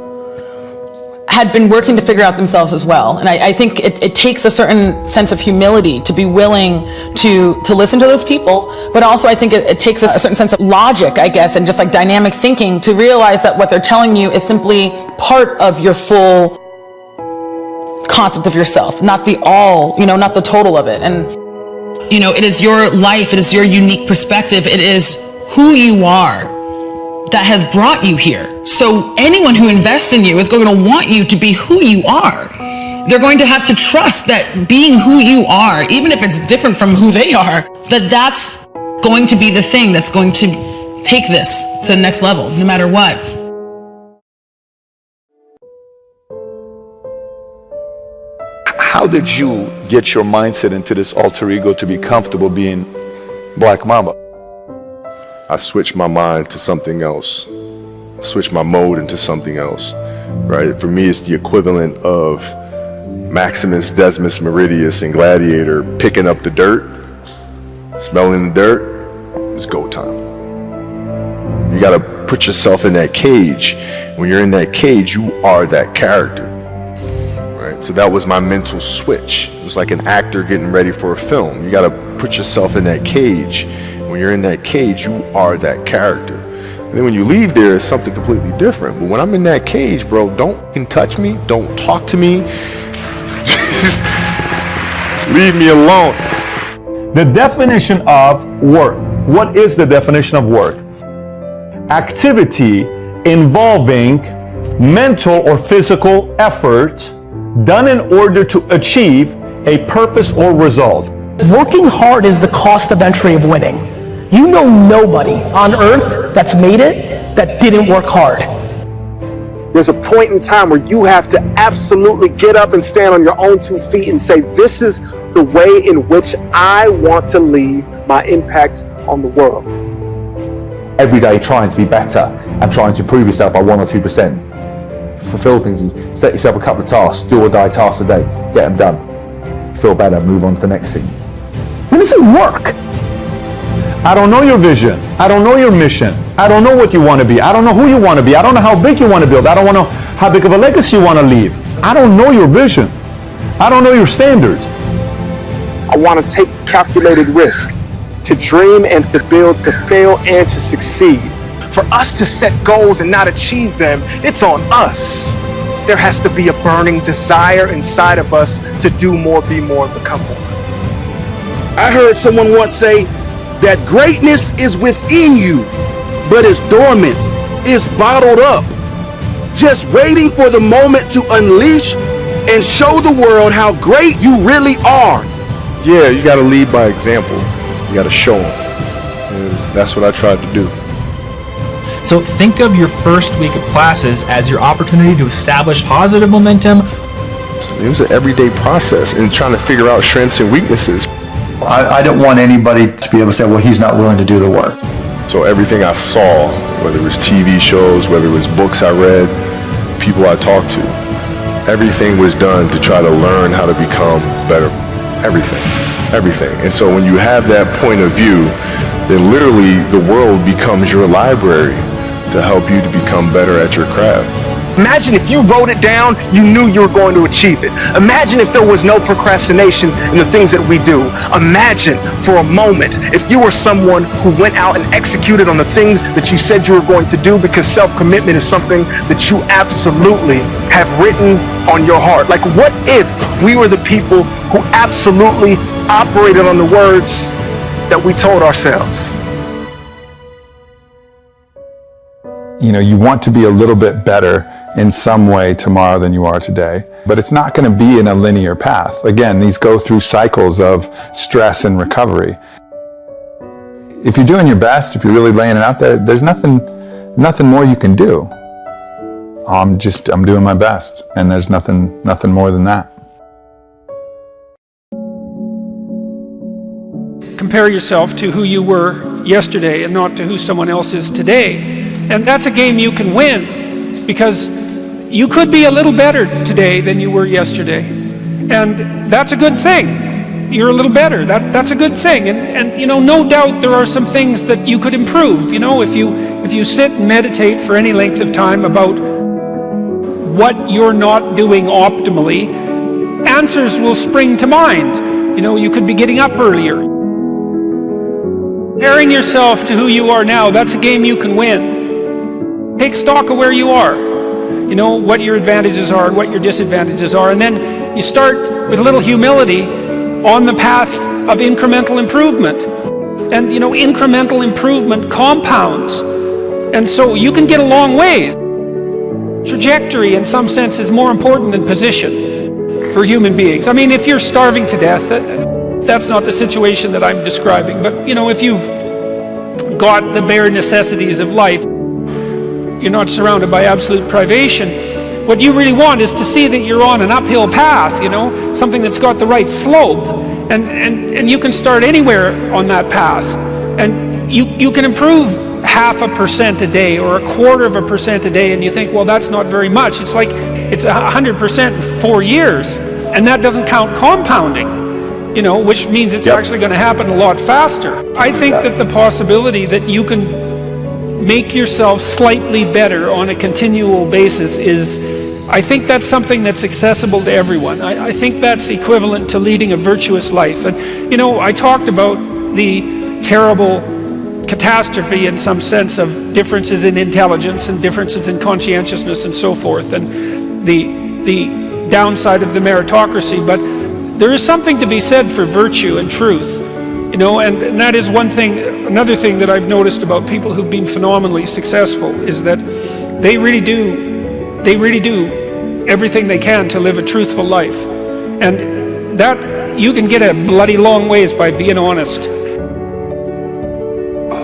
had been working to figure out themselves as well. And I think it takes a certain sense of humility to be willing to listen to those people, but also I think it takes a certain sense of logic, I guess, and just like dynamic thinking to realize that what they're telling you is simply part of your full concept of yourself, not the all, not the total of it. And it is your life, it is your unique perspective, it is who you are that has brought you here. So anyone who invests in you is going to want you to be who you are. They're going to have to trust that being who you are, even if it's different from who they are, that's going to be the thing that's going to take this to the next level, no matter what. How did you get your mindset into this alter ego to be comfortable being Black Mamba? I switched my mind to something else. I switched my mode into something else, right? For me, it's the equivalent of Maximus, Decimus Meridius, and Gladiator picking up the dirt, smelling the dirt. It's go time. You gotta put yourself in that cage. When you're in that cage, you are that character, right? So that was my mental switch. It was like an actor getting ready for a film. You gotta put yourself in that cage. When you're in that cage, you are that character. And then when you leave there, it's something completely different. But when I'm in that cage, bro, don't touch me, don't talk to me. Just leave me alone. The definition of work. What is the definition of work? Activity involving mental or physical effort done in order to achieve a purpose or result. Working hard is the cost of entry of winning. You know nobody on earth that's made it that didn't work hard. There's a point in time where you have to absolutely get up and stand on your own 2 feet and say, this is the way in which I want to leave my impact on the world. Every day trying to be better and trying to improve yourself by 1 or 2%. Fulfill things, set yourself a couple of tasks, do or die tasks a day, get them done. Feel better, move on to the next thing. Well, this is work. I don't know your vision. I don't know your mission. I don't know what you want to be. I don't know who you want to be. I don't know how big you want to build. I don't know how big of a legacy you want to leave. I don't know your vision. I don't know your standards. I want to take calculated risk, to dream and to build, to fail and to succeed. For us to set goals and not achieve them, it's on us. There has to be a burning desire inside of us to do more, be more, and become more. I heard someone once say that greatness is within you, but it's dormant, it's bottled up, just waiting for the moment to unleash and show the world how great you really are. Yeah, you gotta lead by example. You gotta show them. And that's what I tried to do. So think of your first week of classes as your opportunity to establish positive momentum. It was an everyday process in trying to figure out strengths and weaknesses. I don't want anybody to be able to say, well, he's not willing to do the work. So everything I saw, whether it was TV shows, whether it was books I read, people I talked to, everything was done to try to learn how to become better. Everything. And so when you have that point of view, then literally the world becomes your library to help you to become better at your craft. Imagine if you wrote it down, you knew you were going to achieve it. Imagine if there was no procrastination in the things that we do. Imagine for a moment if you were someone who went out and executed on the things that you said you were going to do, because self-commitment is something that you absolutely have written on your heart. Like, what if we were the people who absolutely operated on the words that we told ourselves? You know, you want to be a little bit better in some way tomorrow than you are today, but it's not going to be in a linear path. Again, these go through cycles of stress and recovery. If you're doing your best, if you're really laying it out there, there's nothing more you can do. I'm doing my best, and there's nothing more than that. Compare yourself to who you were yesterday and not to who someone else is today. And that's a game you can win, because you could be a little better today than you were yesterday. And that's a good thing. You're a little better. That's a good thing. And you know, no doubt there are some things that you could improve. You know, if you sit and meditate for any length of time about what you're not doing optimally, answers will spring to mind. You know, you could be getting up earlier. Comparing yourself to who you are now, that's a game you can win. Take stock of where you are. You know, what your advantages are and what your disadvantages are. And then you start with a little humility on the path of incremental improvement. And you know, incremental improvement compounds. And so you can get a long ways. Trajectory, in some sense, is more important than position for human beings. I mean, if you're starving to death, that's not the situation that I'm describing. But you know, if you've got the bare necessities of life, you're not surrounded by absolute privation. What you really want is to see that you're on an uphill path, you know, something that's got the right slope. And you can start anywhere on that path. And you can improve 0.5% a day or 0.25% a day, and you think, well, that's not very much. It's like it's 100% in 4 years. And that doesn't count compounding, you know, which means it's actually going to happen a lot faster. I think that the possibility that you can make yourself slightly better on a continual basis I think that's something that's accessible to everyone. I think that's equivalent to leading a virtuous life. And you know, I talked about the terrible catastrophe in some sense of differences in intelligence and differences in conscientiousness and so forth, and the downside of the meritocracy, but there is something to be said for virtue and truth. You know, and that is one thing. Another thing that I've noticed about people who've been phenomenally successful is that they really do everything they can to live a truthful life. And that, you can get a bloody long ways by being honest.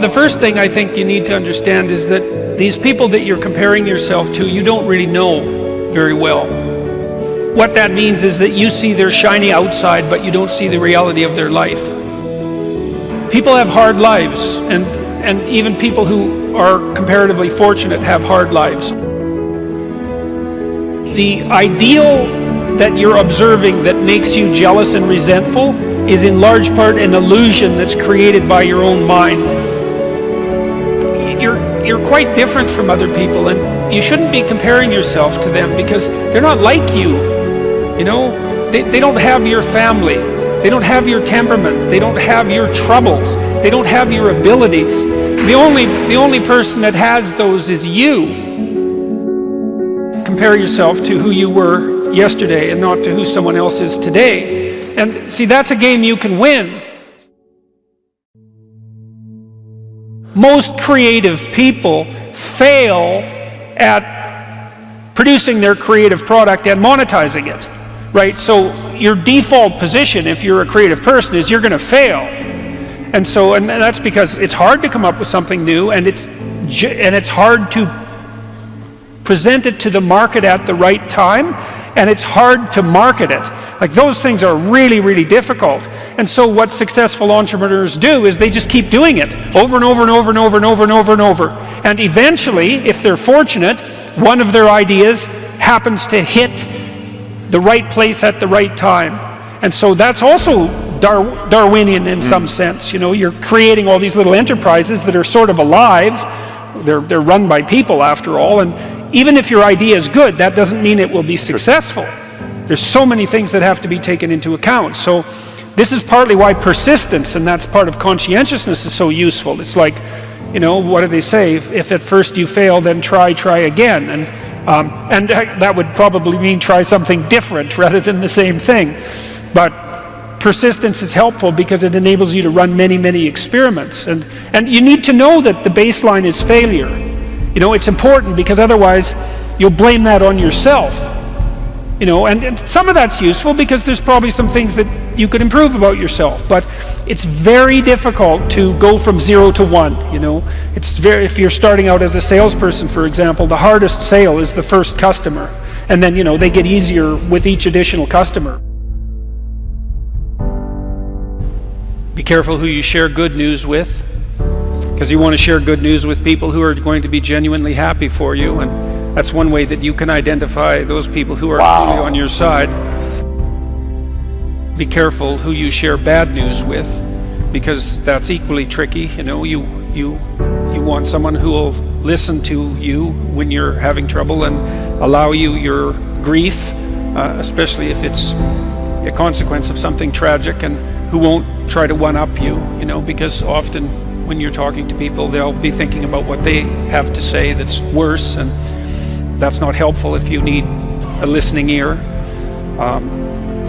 The first thing I think you need to understand is that these people that you're comparing yourself to, you don't really know very well. What that means is that you see their shiny outside, but you don't see the reality of their life. People have hard lives, and even people who are comparatively fortunate have hard lives. The ideal that you're observing that makes you jealous and resentful is in large part an illusion that's created by your own mind. You're quite different from other people, and you shouldn't be comparing yourself to them because they're not like you. You know, they don't have your family. They don't have your temperament. They don't have your troubles. They don't have your abilities. The only person that has those is you. Compare yourself to who you were yesterday and not to who someone else is today. And see, that's a game you can win. Most creative people fail at producing their creative product and monetizing it, right? So your default position, if you're a creative person, is you're going to fail. And that's because it's hard to come up with something new, and it's hard to present it to the market at the right time, and it's hard to market it. Like, those things are really, really difficult. And so what successful entrepreneurs do is they just keep doing it over and over and over and over and over and over and over. And eventually, if they're fortunate, one of their ideas happens to hit the right place at the right time. And so that's also Darwinian in some sense. You know, you're creating all these little enterprises that are sort of alive. They're run by people after all, and even if your idea is good, that doesn't mean it will be successful. There's so many things that have to be taken into account. So this is partly why persistence, and that's part of conscientiousness, is so useful. It's like, you know, what do they say? If at first you fail, then try again. And that would probably mean try something different rather than the same thing. But persistence is helpful because it enables you to run many, many experiments. And you need to know that the baseline is failure. You know, it's important because otherwise you'll blame that on yourself. You know, and some of that's useful because there's probably some things that you could improve about yourself, but it's very difficult to go from 0 to 1, you know. If you're starting out as a salesperson, for example, the hardest sale is the first customer, and then, you know, they get easier with each additional customer. Be careful who you share good news with, because you want to share good news with people who are going to be genuinely happy for you, and that's one way that you can identify those people who are truly on your side. Be careful who you share bad news with, because that's equally tricky. You know, you want someone who will listen to you when you're having trouble and allow you your grief, especially if it's a consequence of something tragic, and who won't try to one-up you, you know, because often when you're talking to people, they'll be thinking about what they have to say that's worse, and that's not helpful if you need a listening ear.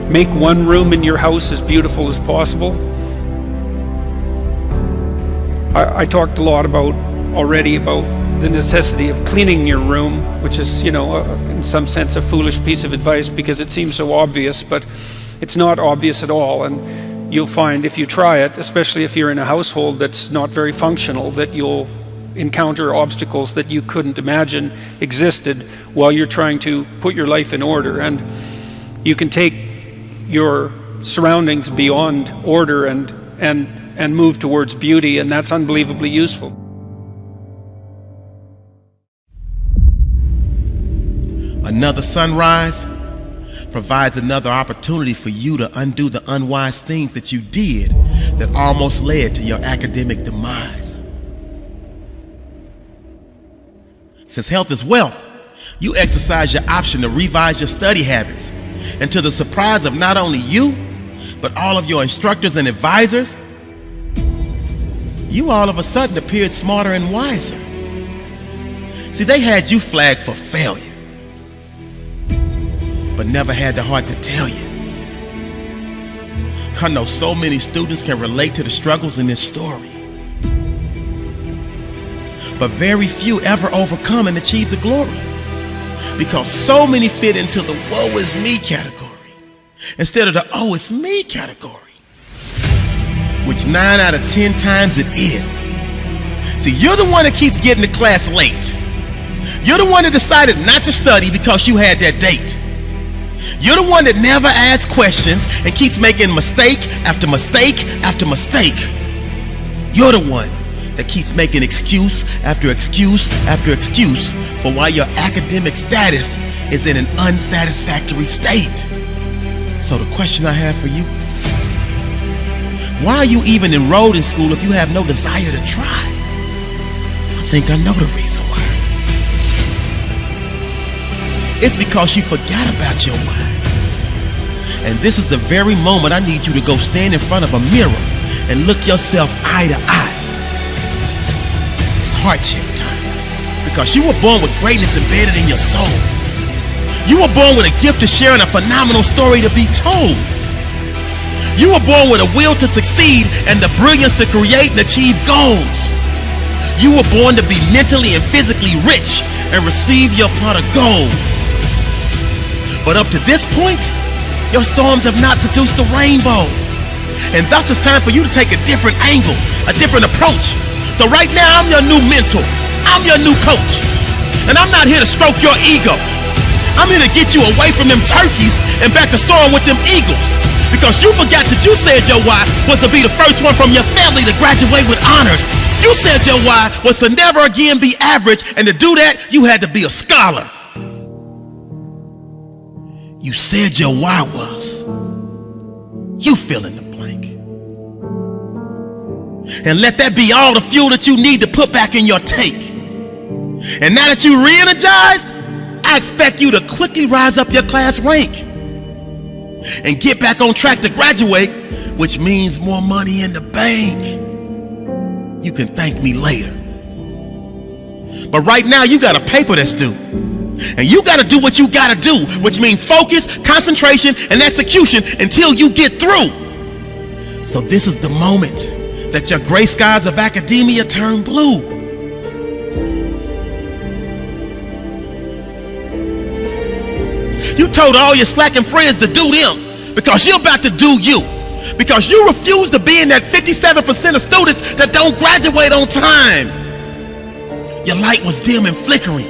Make one room in your house as beautiful as possible. I talked a lot already about the necessity of cleaning your room, which is, you know, in some sense a foolish piece of advice because it seems so obvious, but it's not obvious at all. And you'll find if you try it, especially if you're in a household that's not very functional, that you'll encounter obstacles that you couldn't imagine existed while you're trying to put your life in order. And you can take your surroundings beyond order and move towards beauty, and that's unbelievably useful. Another sunrise provides another opportunity for you to undo the unwise things that you did that almost led to your academic demise. Since health is wealth, you exercise your option to revise your study habits. And to the surprise of not only you, but all of your instructors and advisors, you all of a sudden appeared smarter and wiser. See, they had you flagged for failure, but never had the heart to tell you. I know so many students can relate to the struggles in this story, but very few ever overcome and achieve the glory, because so many fit into the woe is me category instead of the oh it's me category, which 9 out of 10 times it is. See, you're the one that keeps getting to class late. You're the one that decided not to study because you had that date. You're the one that never asks questions and keeps making mistake after mistake after mistake. You're the one that keeps making excuse after excuse after excuse for why your academic status is in an unsatisfactory state. So the question I have for you, why are you even enrolled in school if you have no desire to try? I think I know the reason why. It's because you forgot about your why. And this is the very moment I need you to go stand in front of a mirror and look yourself eye to eye. It's heart check time, because you were born with greatness embedded in your soul. You were born with a gift to share and a phenomenal story to be told. You were born with a will to succeed and the brilliance to create and achieve goals. You were born to be mentally and physically rich and receive your pot of gold. But up to this point, your storms have not produced a rainbow. And thus it's time for you to take a different angle, a different approach. So right now, I'm your new mentor. I'm your new coach. And I'm not here to stroke your ego. I'm here to get you away from them turkeys and back to soaring with them eagles. Because you forgot that you said your why was to be the first one from your family to graduate with honors. You said your why was to never again be average, and to do that, you had to be a scholar. You said your why was, you fill in the blank. And let that be all the fuel that you need to put back in your tank. And now that you're re-energized, I expect you to quickly rise up your class rank and get back on track to graduate, which means more money in the bank. You can thank me later. But right now, you got a paper that's due. And you got to do what you got to do, which means focus, concentration, and execution until you get through. So this is the moment that your gray skies of academia turn blue. You told all your slacking friends to do them because you're about to do you. Because you refuse to be in that 57% of students that don't graduate on time. Your light was dim and flickering,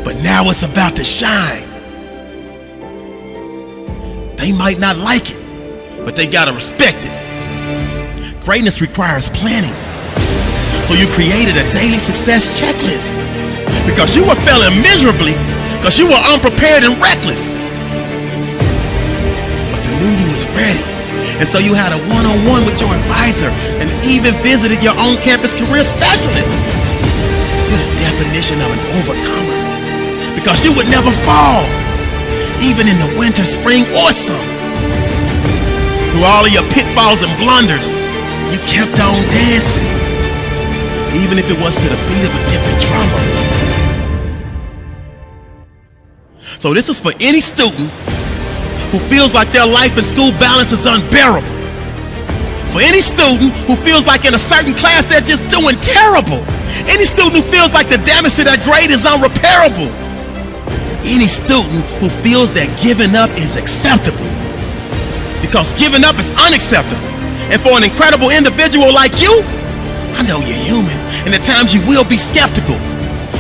but now it's about to shine. They might not like it, but they gotta respect it. Greatness requires planning. So you created a daily success checklist because you were failing miserably because you were unprepared and reckless. But the new you is ready. And so you had a one-on-one with your advisor and even visited your own campus career specialist. You're the definition of an overcomer because you would never fall, even in the winter, spring, or summer. Through all of your pitfalls and blunders, you kept on dancing, even if it was to the beat of a different drummer. So this is for any student who feels like their life and school balance is unbearable. For any student who feels like in a certain class they're just doing terrible. Any student who feels like the damage to their grade is unrepairable. Any student who feels that giving up is acceptable. Because giving up is unacceptable. And for an incredible individual like you, I know you're human, and at times you will be skeptical.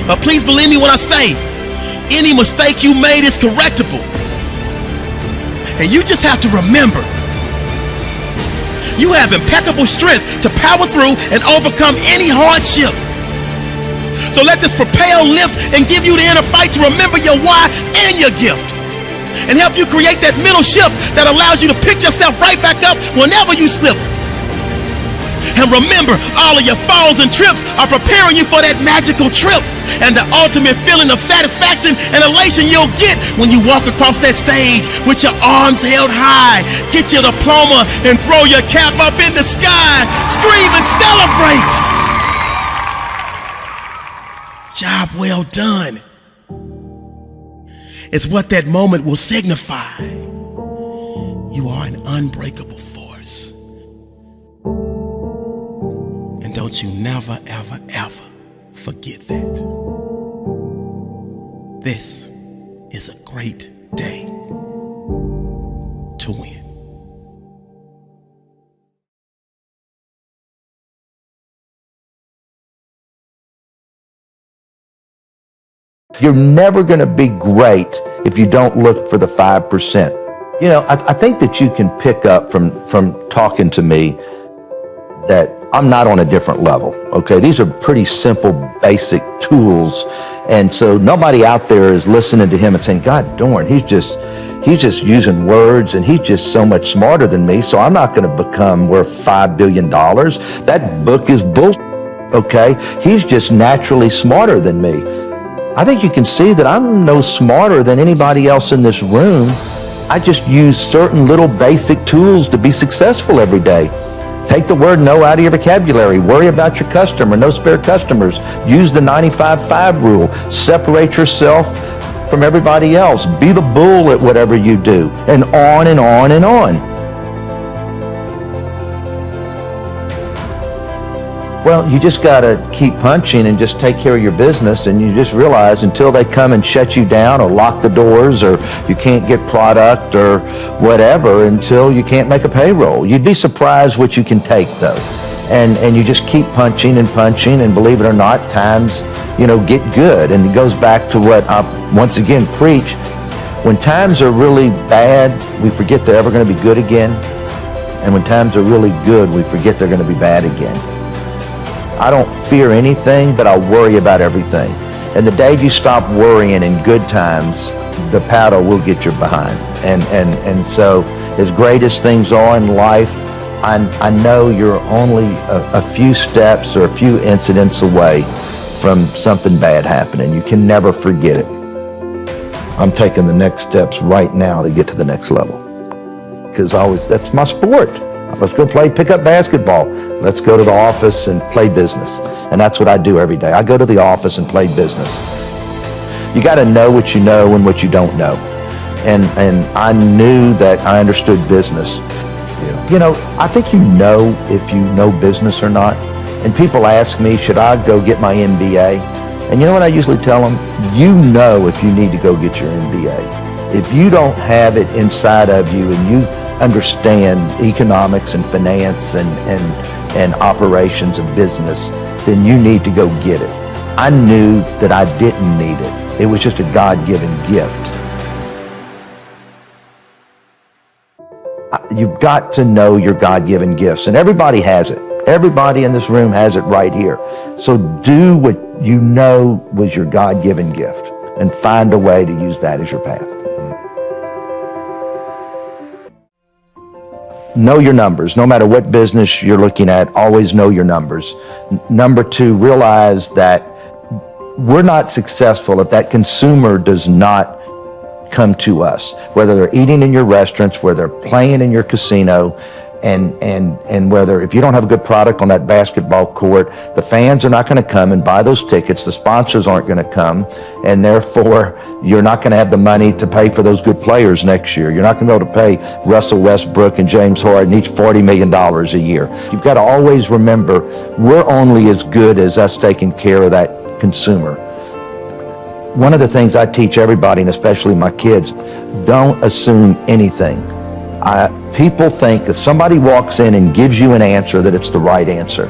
But please believe me when I say, any mistake you made is correctable. And you just have to remember, you have impeccable strength to power through and overcome any hardship. So let this propel lift and give you the inner fight to remember your why and your gift. And help you create that mental shift that allows you to pick yourself right back up whenever you slip. And remember, all of your falls and trips are preparing you for that magical trip and the ultimate feeling of satisfaction and elation you'll get when you walk across that stage with your arms held high, get your diploma, and throw your cap up in the sky, scream and celebrate. Job well done. It's what that moment will signify. You are an unbreakable force. And don't you never, ever, ever forget that. This is a great day to win. You're never going to be great if you don't look for the 5%. You know, I think that you can pick up from talking to me that I'm not on a different level, okay? These are pretty simple, basic tools. And so nobody out there is listening to him and saying, God darn, he's just using words and he's just so much smarter than me, so I'm not going to become worth $5 billion. That book is bullshit, okay? He's just naturally smarter than me. I think you can see that I'm no smarter than anybody else in this room. I just use certain little basic tools to be successful every day. Take the word no out of your vocabulary. Worry about your customer. No spare customers. Use the 95-5 rule. Separate yourself from everybody else. Be the bull at whatever you do. And on and on and on. Well, you just got to keep punching and just take care of your business, and you just realize until they come and shut you down or lock the doors or you can't get product or whatever, until you can't make a payroll. You'd be surprised what you can take, though. And you just keep punching, and believe it or not, times, get good. And it goes back to what I once again preach. When times are really bad, we forget they're ever going to be good again. And when times are really good, we forget they're going to be bad again. I don't fear anything, but I worry about everything. And the day you stop worrying in good times, the paddle will get you behind. And so as great as things are in life, I know you're only a few steps or a few incidents away from something bad happening. You can never forget it. I'm taking the next steps right now to get to the next level. Because that's my sport. Let's go pick up basketball. Let's go to the office and play business. And that's what I do every day. I go to the office and play business. You got to know what you know and what you don't know. And I knew that I understood business. I think you know if you know business or not. And people ask me, should I go get my MBA? And you know what I usually tell them? You know if you need to go get your MBA. If you don't have it inside of you and you understand economics and finance and operations of business, then you need to go get it. I knew that I didn't need it. It was just a God-given gift. You've got to know your God-given gifts, and everybody has it. Everybody in this room has it right here. So do what you know was your God-given gift and find a way to use that as your path. Know your numbers. No matter what business you're looking at, always know your numbers. Number two, realize that we're not successful if that consumer does not come to us, whether they're eating in your restaurants, whether they're playing in your casino, and whether if you don't have a good product on that basketball court, the fans are not going to come and buy those tickets, the sponsors aren't going to come, and therefore you're not going to have the money to pay for those good players next year. You're not going to be able to pay Russell Westbrook and James Harden each $40 million a year. You've got to always remember, we're only as good as us taking care of that consumer. One of the things I teach everybody, and especially my kids, don't assume anything. People think if somebody walks in and gives you an answer that it's the right answer.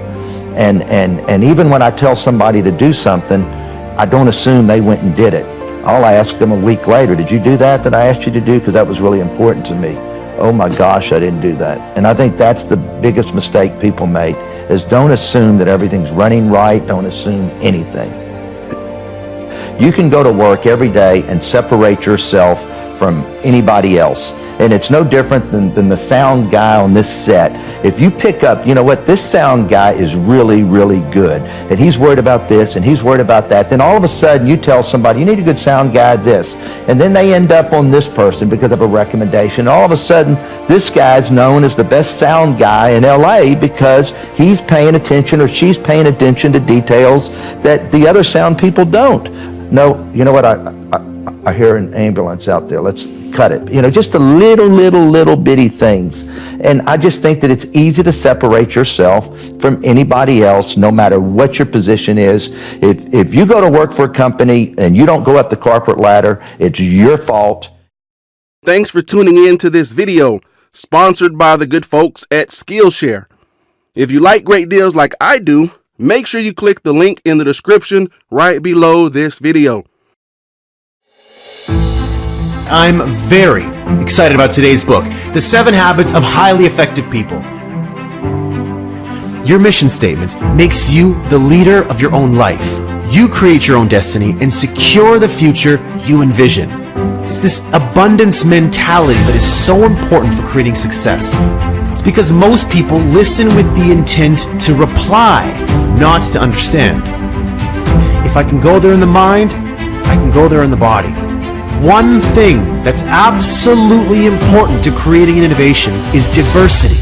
And even when I tell somebody to do something, I don't assume they went and did it. I'll ask them a week later, did you do that I asked you to do? Because that was really important to me. Oh my gosh, I didn't do that. And I think that's the biggest mistake people make, is don't assume that everything's running right, don't assume anything. You can go to work every day and separate yourself from anybody else. And it's no different than the sound guy on this set. If you pick up, you know what, this sound guy is really, really good, and he's worried about this and he's worried about that, then all of a sudden you tell somebody, you need a good sound guy this, and then they end up on this person because of a recommendation. All of a sudden, this guy's known as the best sound guy in LA because he's paying attention or she's paying attention to details that the other sound people don't. No, you know what, I hear an ambulance out there, let's cut it. You know, just the little bitty things. And I just think that it's easy to separate yourself from anybody else, no matter what your position is. If you go to work for a company and you don't go up the corporate ladder, it's your fault. Thanks for tuning in to this video, sponsored by the good folks at Skillshare. If you like great deals like I do, make sure you click the link in the description right below this video. I'm very excited about today's book, The 7 Habits of Highly Effective People. Your mission statement makes you the leader of your own life. You create your own destiny and secure the future you envision. It's this abundance mentality that is so important for creating success. It's because most people listen with the intent to reply, not to understand. If I can go there in the mind, I can go there in the body. One thing that's absolutely important to creating an innovation is diversity.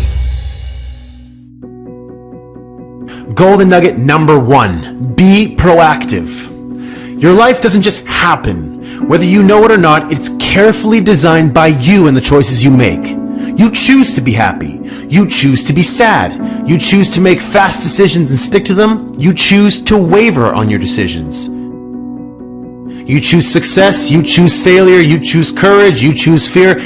Golden nugget number 1, be proactive. Your life doesn't just happen. Whether you know it or not, it's carefully designed by you and the choices you make. You choose to be happy. You choose to be sad. You choose to make fast decisions and stick to them. You choose to waver on your decisions. You choose success, you choose failure, you choose courage, you choose fear.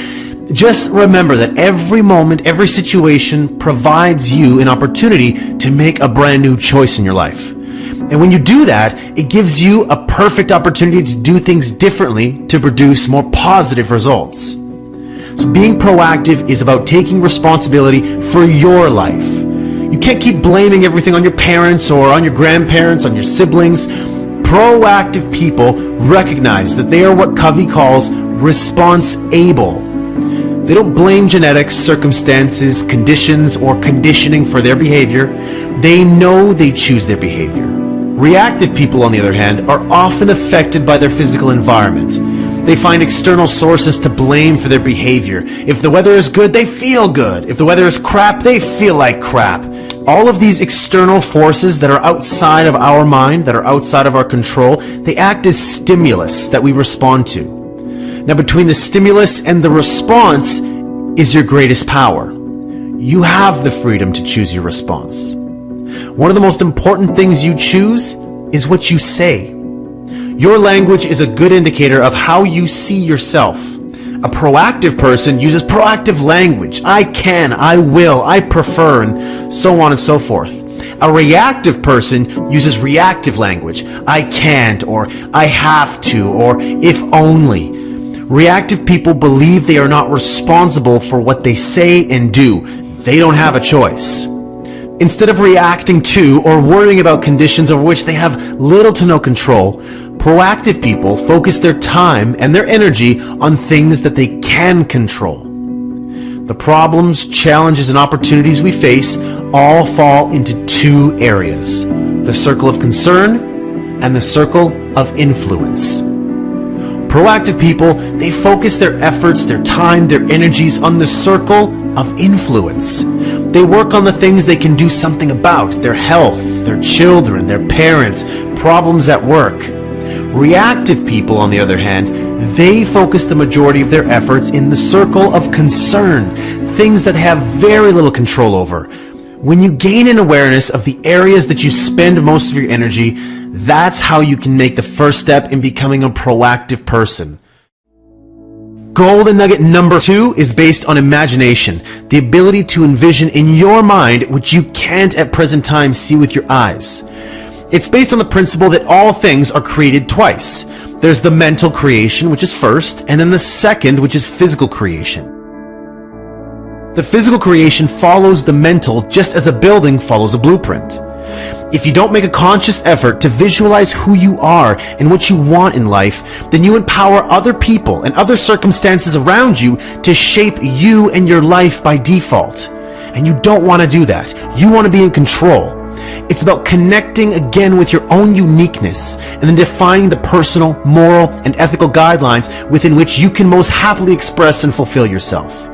Just remember that every moment, every situation provides you an opportunity to make a brand new choice in your life. And when you do that, it gives you a perfect opportunity to do things differently to produce more positive results. So being proactive is about taking responsibility for your life. You can't keep blaming everything on your parents or on your grandparents, on your siblings. Proactive people recognize that they are what Covey calls response-able. They don't blame genetics, circumstances, conditions, or conditioning for their behavior. They know they choose their behavior. Reactive people, on the other hand, are often affected by their physical environment. They find external sources to blame for their behavior. If the weather is good, they feel good. If the weather is crap, they feel like crap. All of these external forces that are outside of our mind, that are outside of our control, they act as stimulus that we respond to. Now, between the stimulus and the response is your greatest power. You have the freedom to choose your response. One of the most important things you choose is what you say. Your language is a good indicator of how you see yourself. A proactive person uses proactive language. I can, I will, I prefer, and so on and so forth. A reactive person uses reactive language. I can't, or I have to, or if only. Reactive people believe they are not responsible for what they say and do. They don't have a choice. Instead of reacting to or worrying about conditions over which they have little to no control, proactive people focus their time and their energy on things that they can control. The problems, challenges, and opportunities we face all fall into two areas: the circle of concern and the circle of influence. Proactive people, they focus their efforts, their time, their energies on the circle of influence. They work on the things they can do something about: their health, their children, their parents, problems at work. Reactive people, on the other hand, they focus the majority of their efforts in the circle of concern, things that they have very little control over. When you gain an awareness of the areas that you spend most of your energy, that's how you can make the first step in becoming a proactive person. Golden nugget number 2 is based on imagination, the ability to envision in your mind what you can't at present time see with your eyes. It's based on the principle that all things are created twice. There's the mental creation, which is first, and then the second, which is physical creation. The physical creation follows the mental just as a building follows a blueprint. If you don't make a conscious effort to visualize who you are and what you want in life, then you empower other people and other circumstances around you to shape you and your life by default. And you don't want to do that. You want to be in control. It's about connecting again with your own uniqueness and then defining the personal, moral, and ethical guidelines within which you can most happily express and fulfill yourself.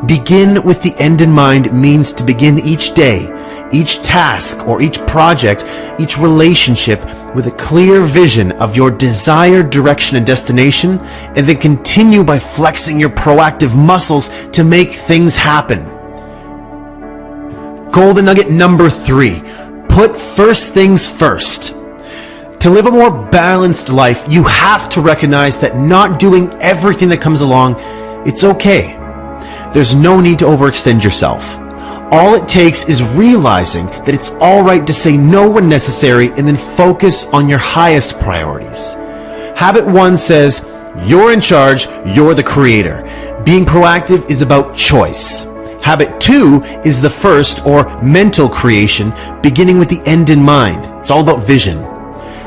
Begin with the end in mind means to begin each day, each task or each project, each relationship with a clear vision of your desired direction and destination, and then continue by flexing your proactive muscles to make things happen. Golden nugget number 3, put first things first. To live a more balanced life, you have to recognize that not doing everything that comes along, it's okay. There's no need to overextend yourself. All it takes is realizing that it's alright to say no when necessary and then focus on your highest priorities. Habit 1 says, you're in charge, you're the creator. Being proactive is about choice. Habit 2 is the first or mental creation, beginning with the end in mind. It's all about vision.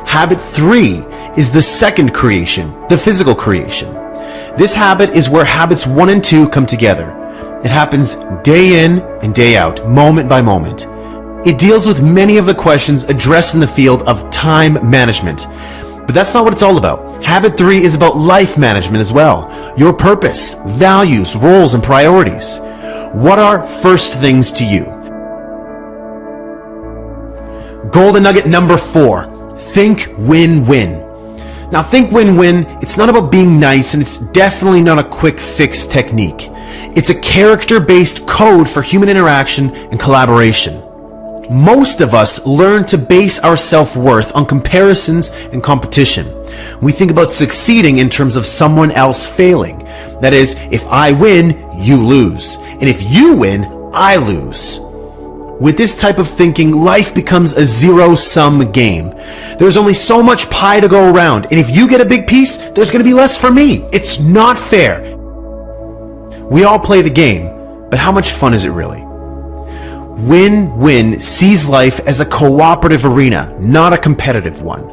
Habit 3 is the second creation, the physical creation. This habit is where habits 1 and 2 come together. It happens day in and day out, moment by moment. It deals with many of the questions addressed in the field of time management. But that's not what it's all about. Habit 3 is about life management as well. Your purpose, values, roles, and priorities. What are first things to you? Golden nugget number 4, think win-win. Now think win-win, it's not about being nice, and it's definitely not a quick fix technique. It's a character-based code for human interaction and collaboration. Most of us learn to base our self-worth on comparisons and competition. We think about succeeding in terms of someone else failing. That is, if I win, you lose. And if you win, I lose. With this type of thinking, life becomes a zero-sum game. There's only so much pie to go around, and if you get a big piece, there's going to be less for me. It's not fair. We all play the game, but how much fun is it really? Win-win sees life as a cooperative arena, not a competitive one.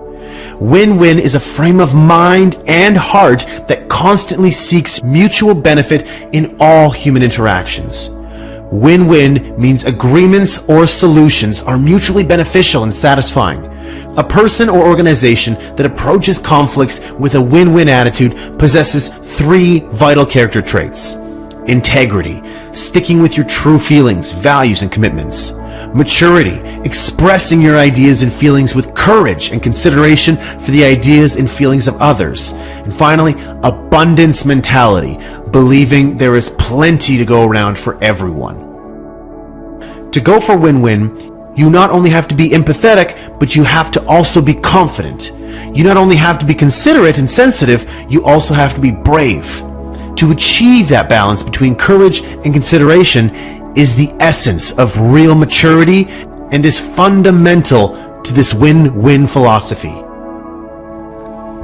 Win-win is a frame of mind and heart that constantly seeks mutual benefit in all human interactions. Win-win means agreements or solutions are mutually beneficial and satisfying. A person or organization that approaches conflicts with a win-win attitude possesses 3 vital character traits. Integrity, sticking with your true feelings, values, and commitments. Maturity, expressing your ideas and feelings with courage and consideration for the ideas and feelings of others. And finally, abundance mentality, believing there is plenty to go around for everyone. To go for win-win, you not only have to be empathetic, but you have to also be confident. You not only have to be considerate and sensitive, you also have to be brave. to achieve that balance between courage and consideration is the essence of real maturity and is fundamental to this win-win philosophy.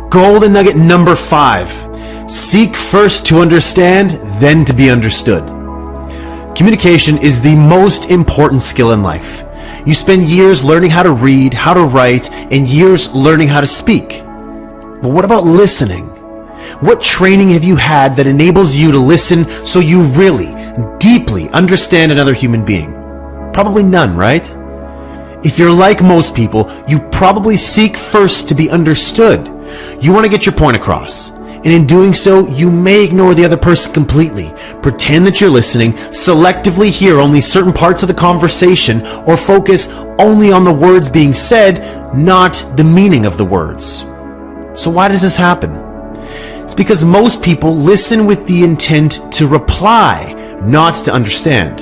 Golden nugget number 5. Seek first to understand, then to be understood. Communication is the most important skill in life. You spend years learning how to read, how to write, and years learning how to speak. But what about listening? What training have you had that enables you to listen so you really, deeply understand another human being? Probably none, right? If you're like most people, you probably seek first to be understood. You want to get your point across. And in doing so, you may ignore the other person completely, pretend that you're listening, selectively hear only certain parts of the conversation, or focus only on the words being said, not the meaning of the words. So why does this happen? It's because most people listen with the intent to reply, not to understand.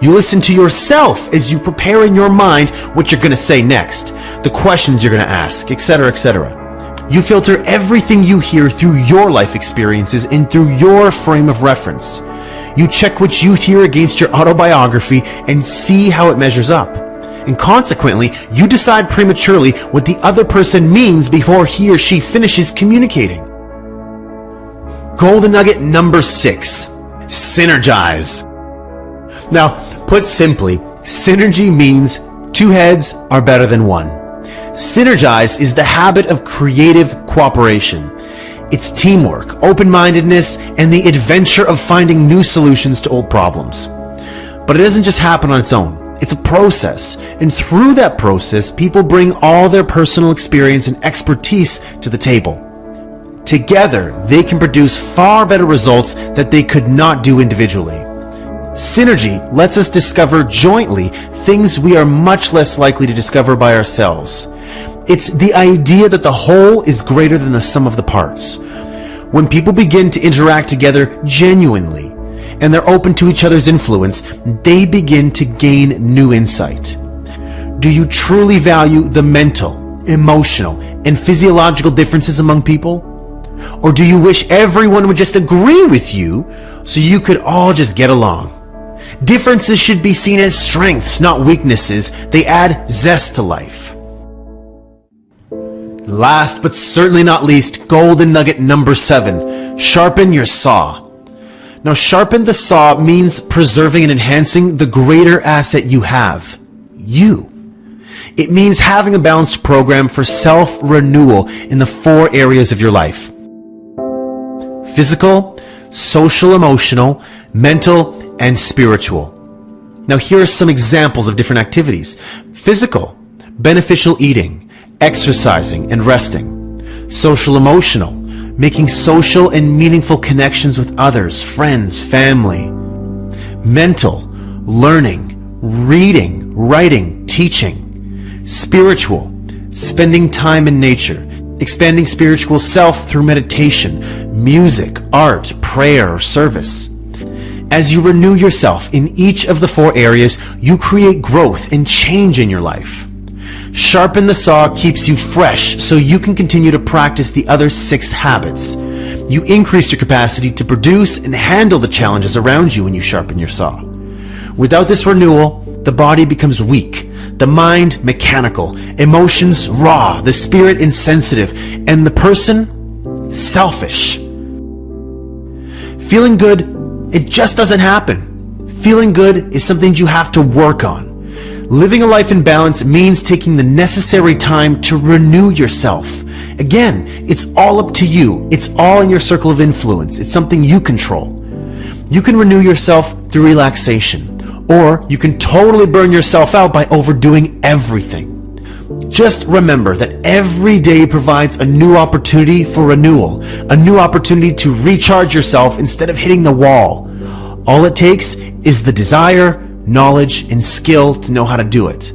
You listen to yourself as you prepare in your mind what you're going to say next, the questions you're going to ask, etc., etc. You filter everything you hear through your life experiences and through your frame of reference. You check what you hear against your autobiography and see how it measures up. And consequently, you decide prematurely what the other person means before he or she finishes communicating. Golden nugget number 6. Synergize. Now, put simply, synergy means 2 heads are better than 1. Synergize is the habit of creative cooperation. It's teamwork, open-mindedness, and the adventure of finding new solutions to old problems. But it doesn't just happen on its own. It's a process, and through that process, people bring all their personal experience and expertise to the table. Together, they can produce far better results that they could not do individually. Synergy lets us discover jointly things we are much less likely to discover by ourselves. It's the idea that the whole is greater than the sum of the parts. When people begin to interact together genuinely, and they're open to each other's influence, they begin to gain new insight. Do you truly value the mental, emotional, and physiological differences among people? Or do you wish everyone would just agree with you so you could all just get along? Differences should be seen as strengths, not weaknesses. They add zest to life. Last but certainly not least, golden nugget number 7. Sharpen your saw. Now, sharpen the saw means preserving and enhancing the greater asset you have. You. It means having a balanced program for self-renewal in the 4 areas of your life. Physical, social, emotional, mental, and spiritual. Now, here are some examples of different activities. Physical, beneficial eating, exercising and resting. Social emotional, making social and meaningful connections with others, friends, family. Mental, learning, reading, writing, teaching. Spiritual, spending time in nature, expanding spiritual self through meditation, music, art, prayer, or service. As you renew yourself in each of the 4 areas, you create growth and change in your life. Sharpen the saw keeps you fresh so you can continue to practice the other 6 habits. You increase your capacity to produce and handle the challenges around you when you sharpen your saw. Without this renewal, the body becomes weak, the mind mechanical, emotions raw, the spirit insensitive, and the person selfish. Feeling good, it just doesn't happen. Feeling good is something you have to work on. Living a life in balance means taking the necessary time to renew yourself. Again, it's all up to you. It's all in your circle of influence. It's something you control. You can renew yourself through relaxation, or you can totally burn yourself out by overdoing everything. Just remember that every day provides a new opportunity for renewal, a new opportunity to recharge yourself instead of hitting the wall. All it takes is the desire, knowledge, and skill to know how to do it.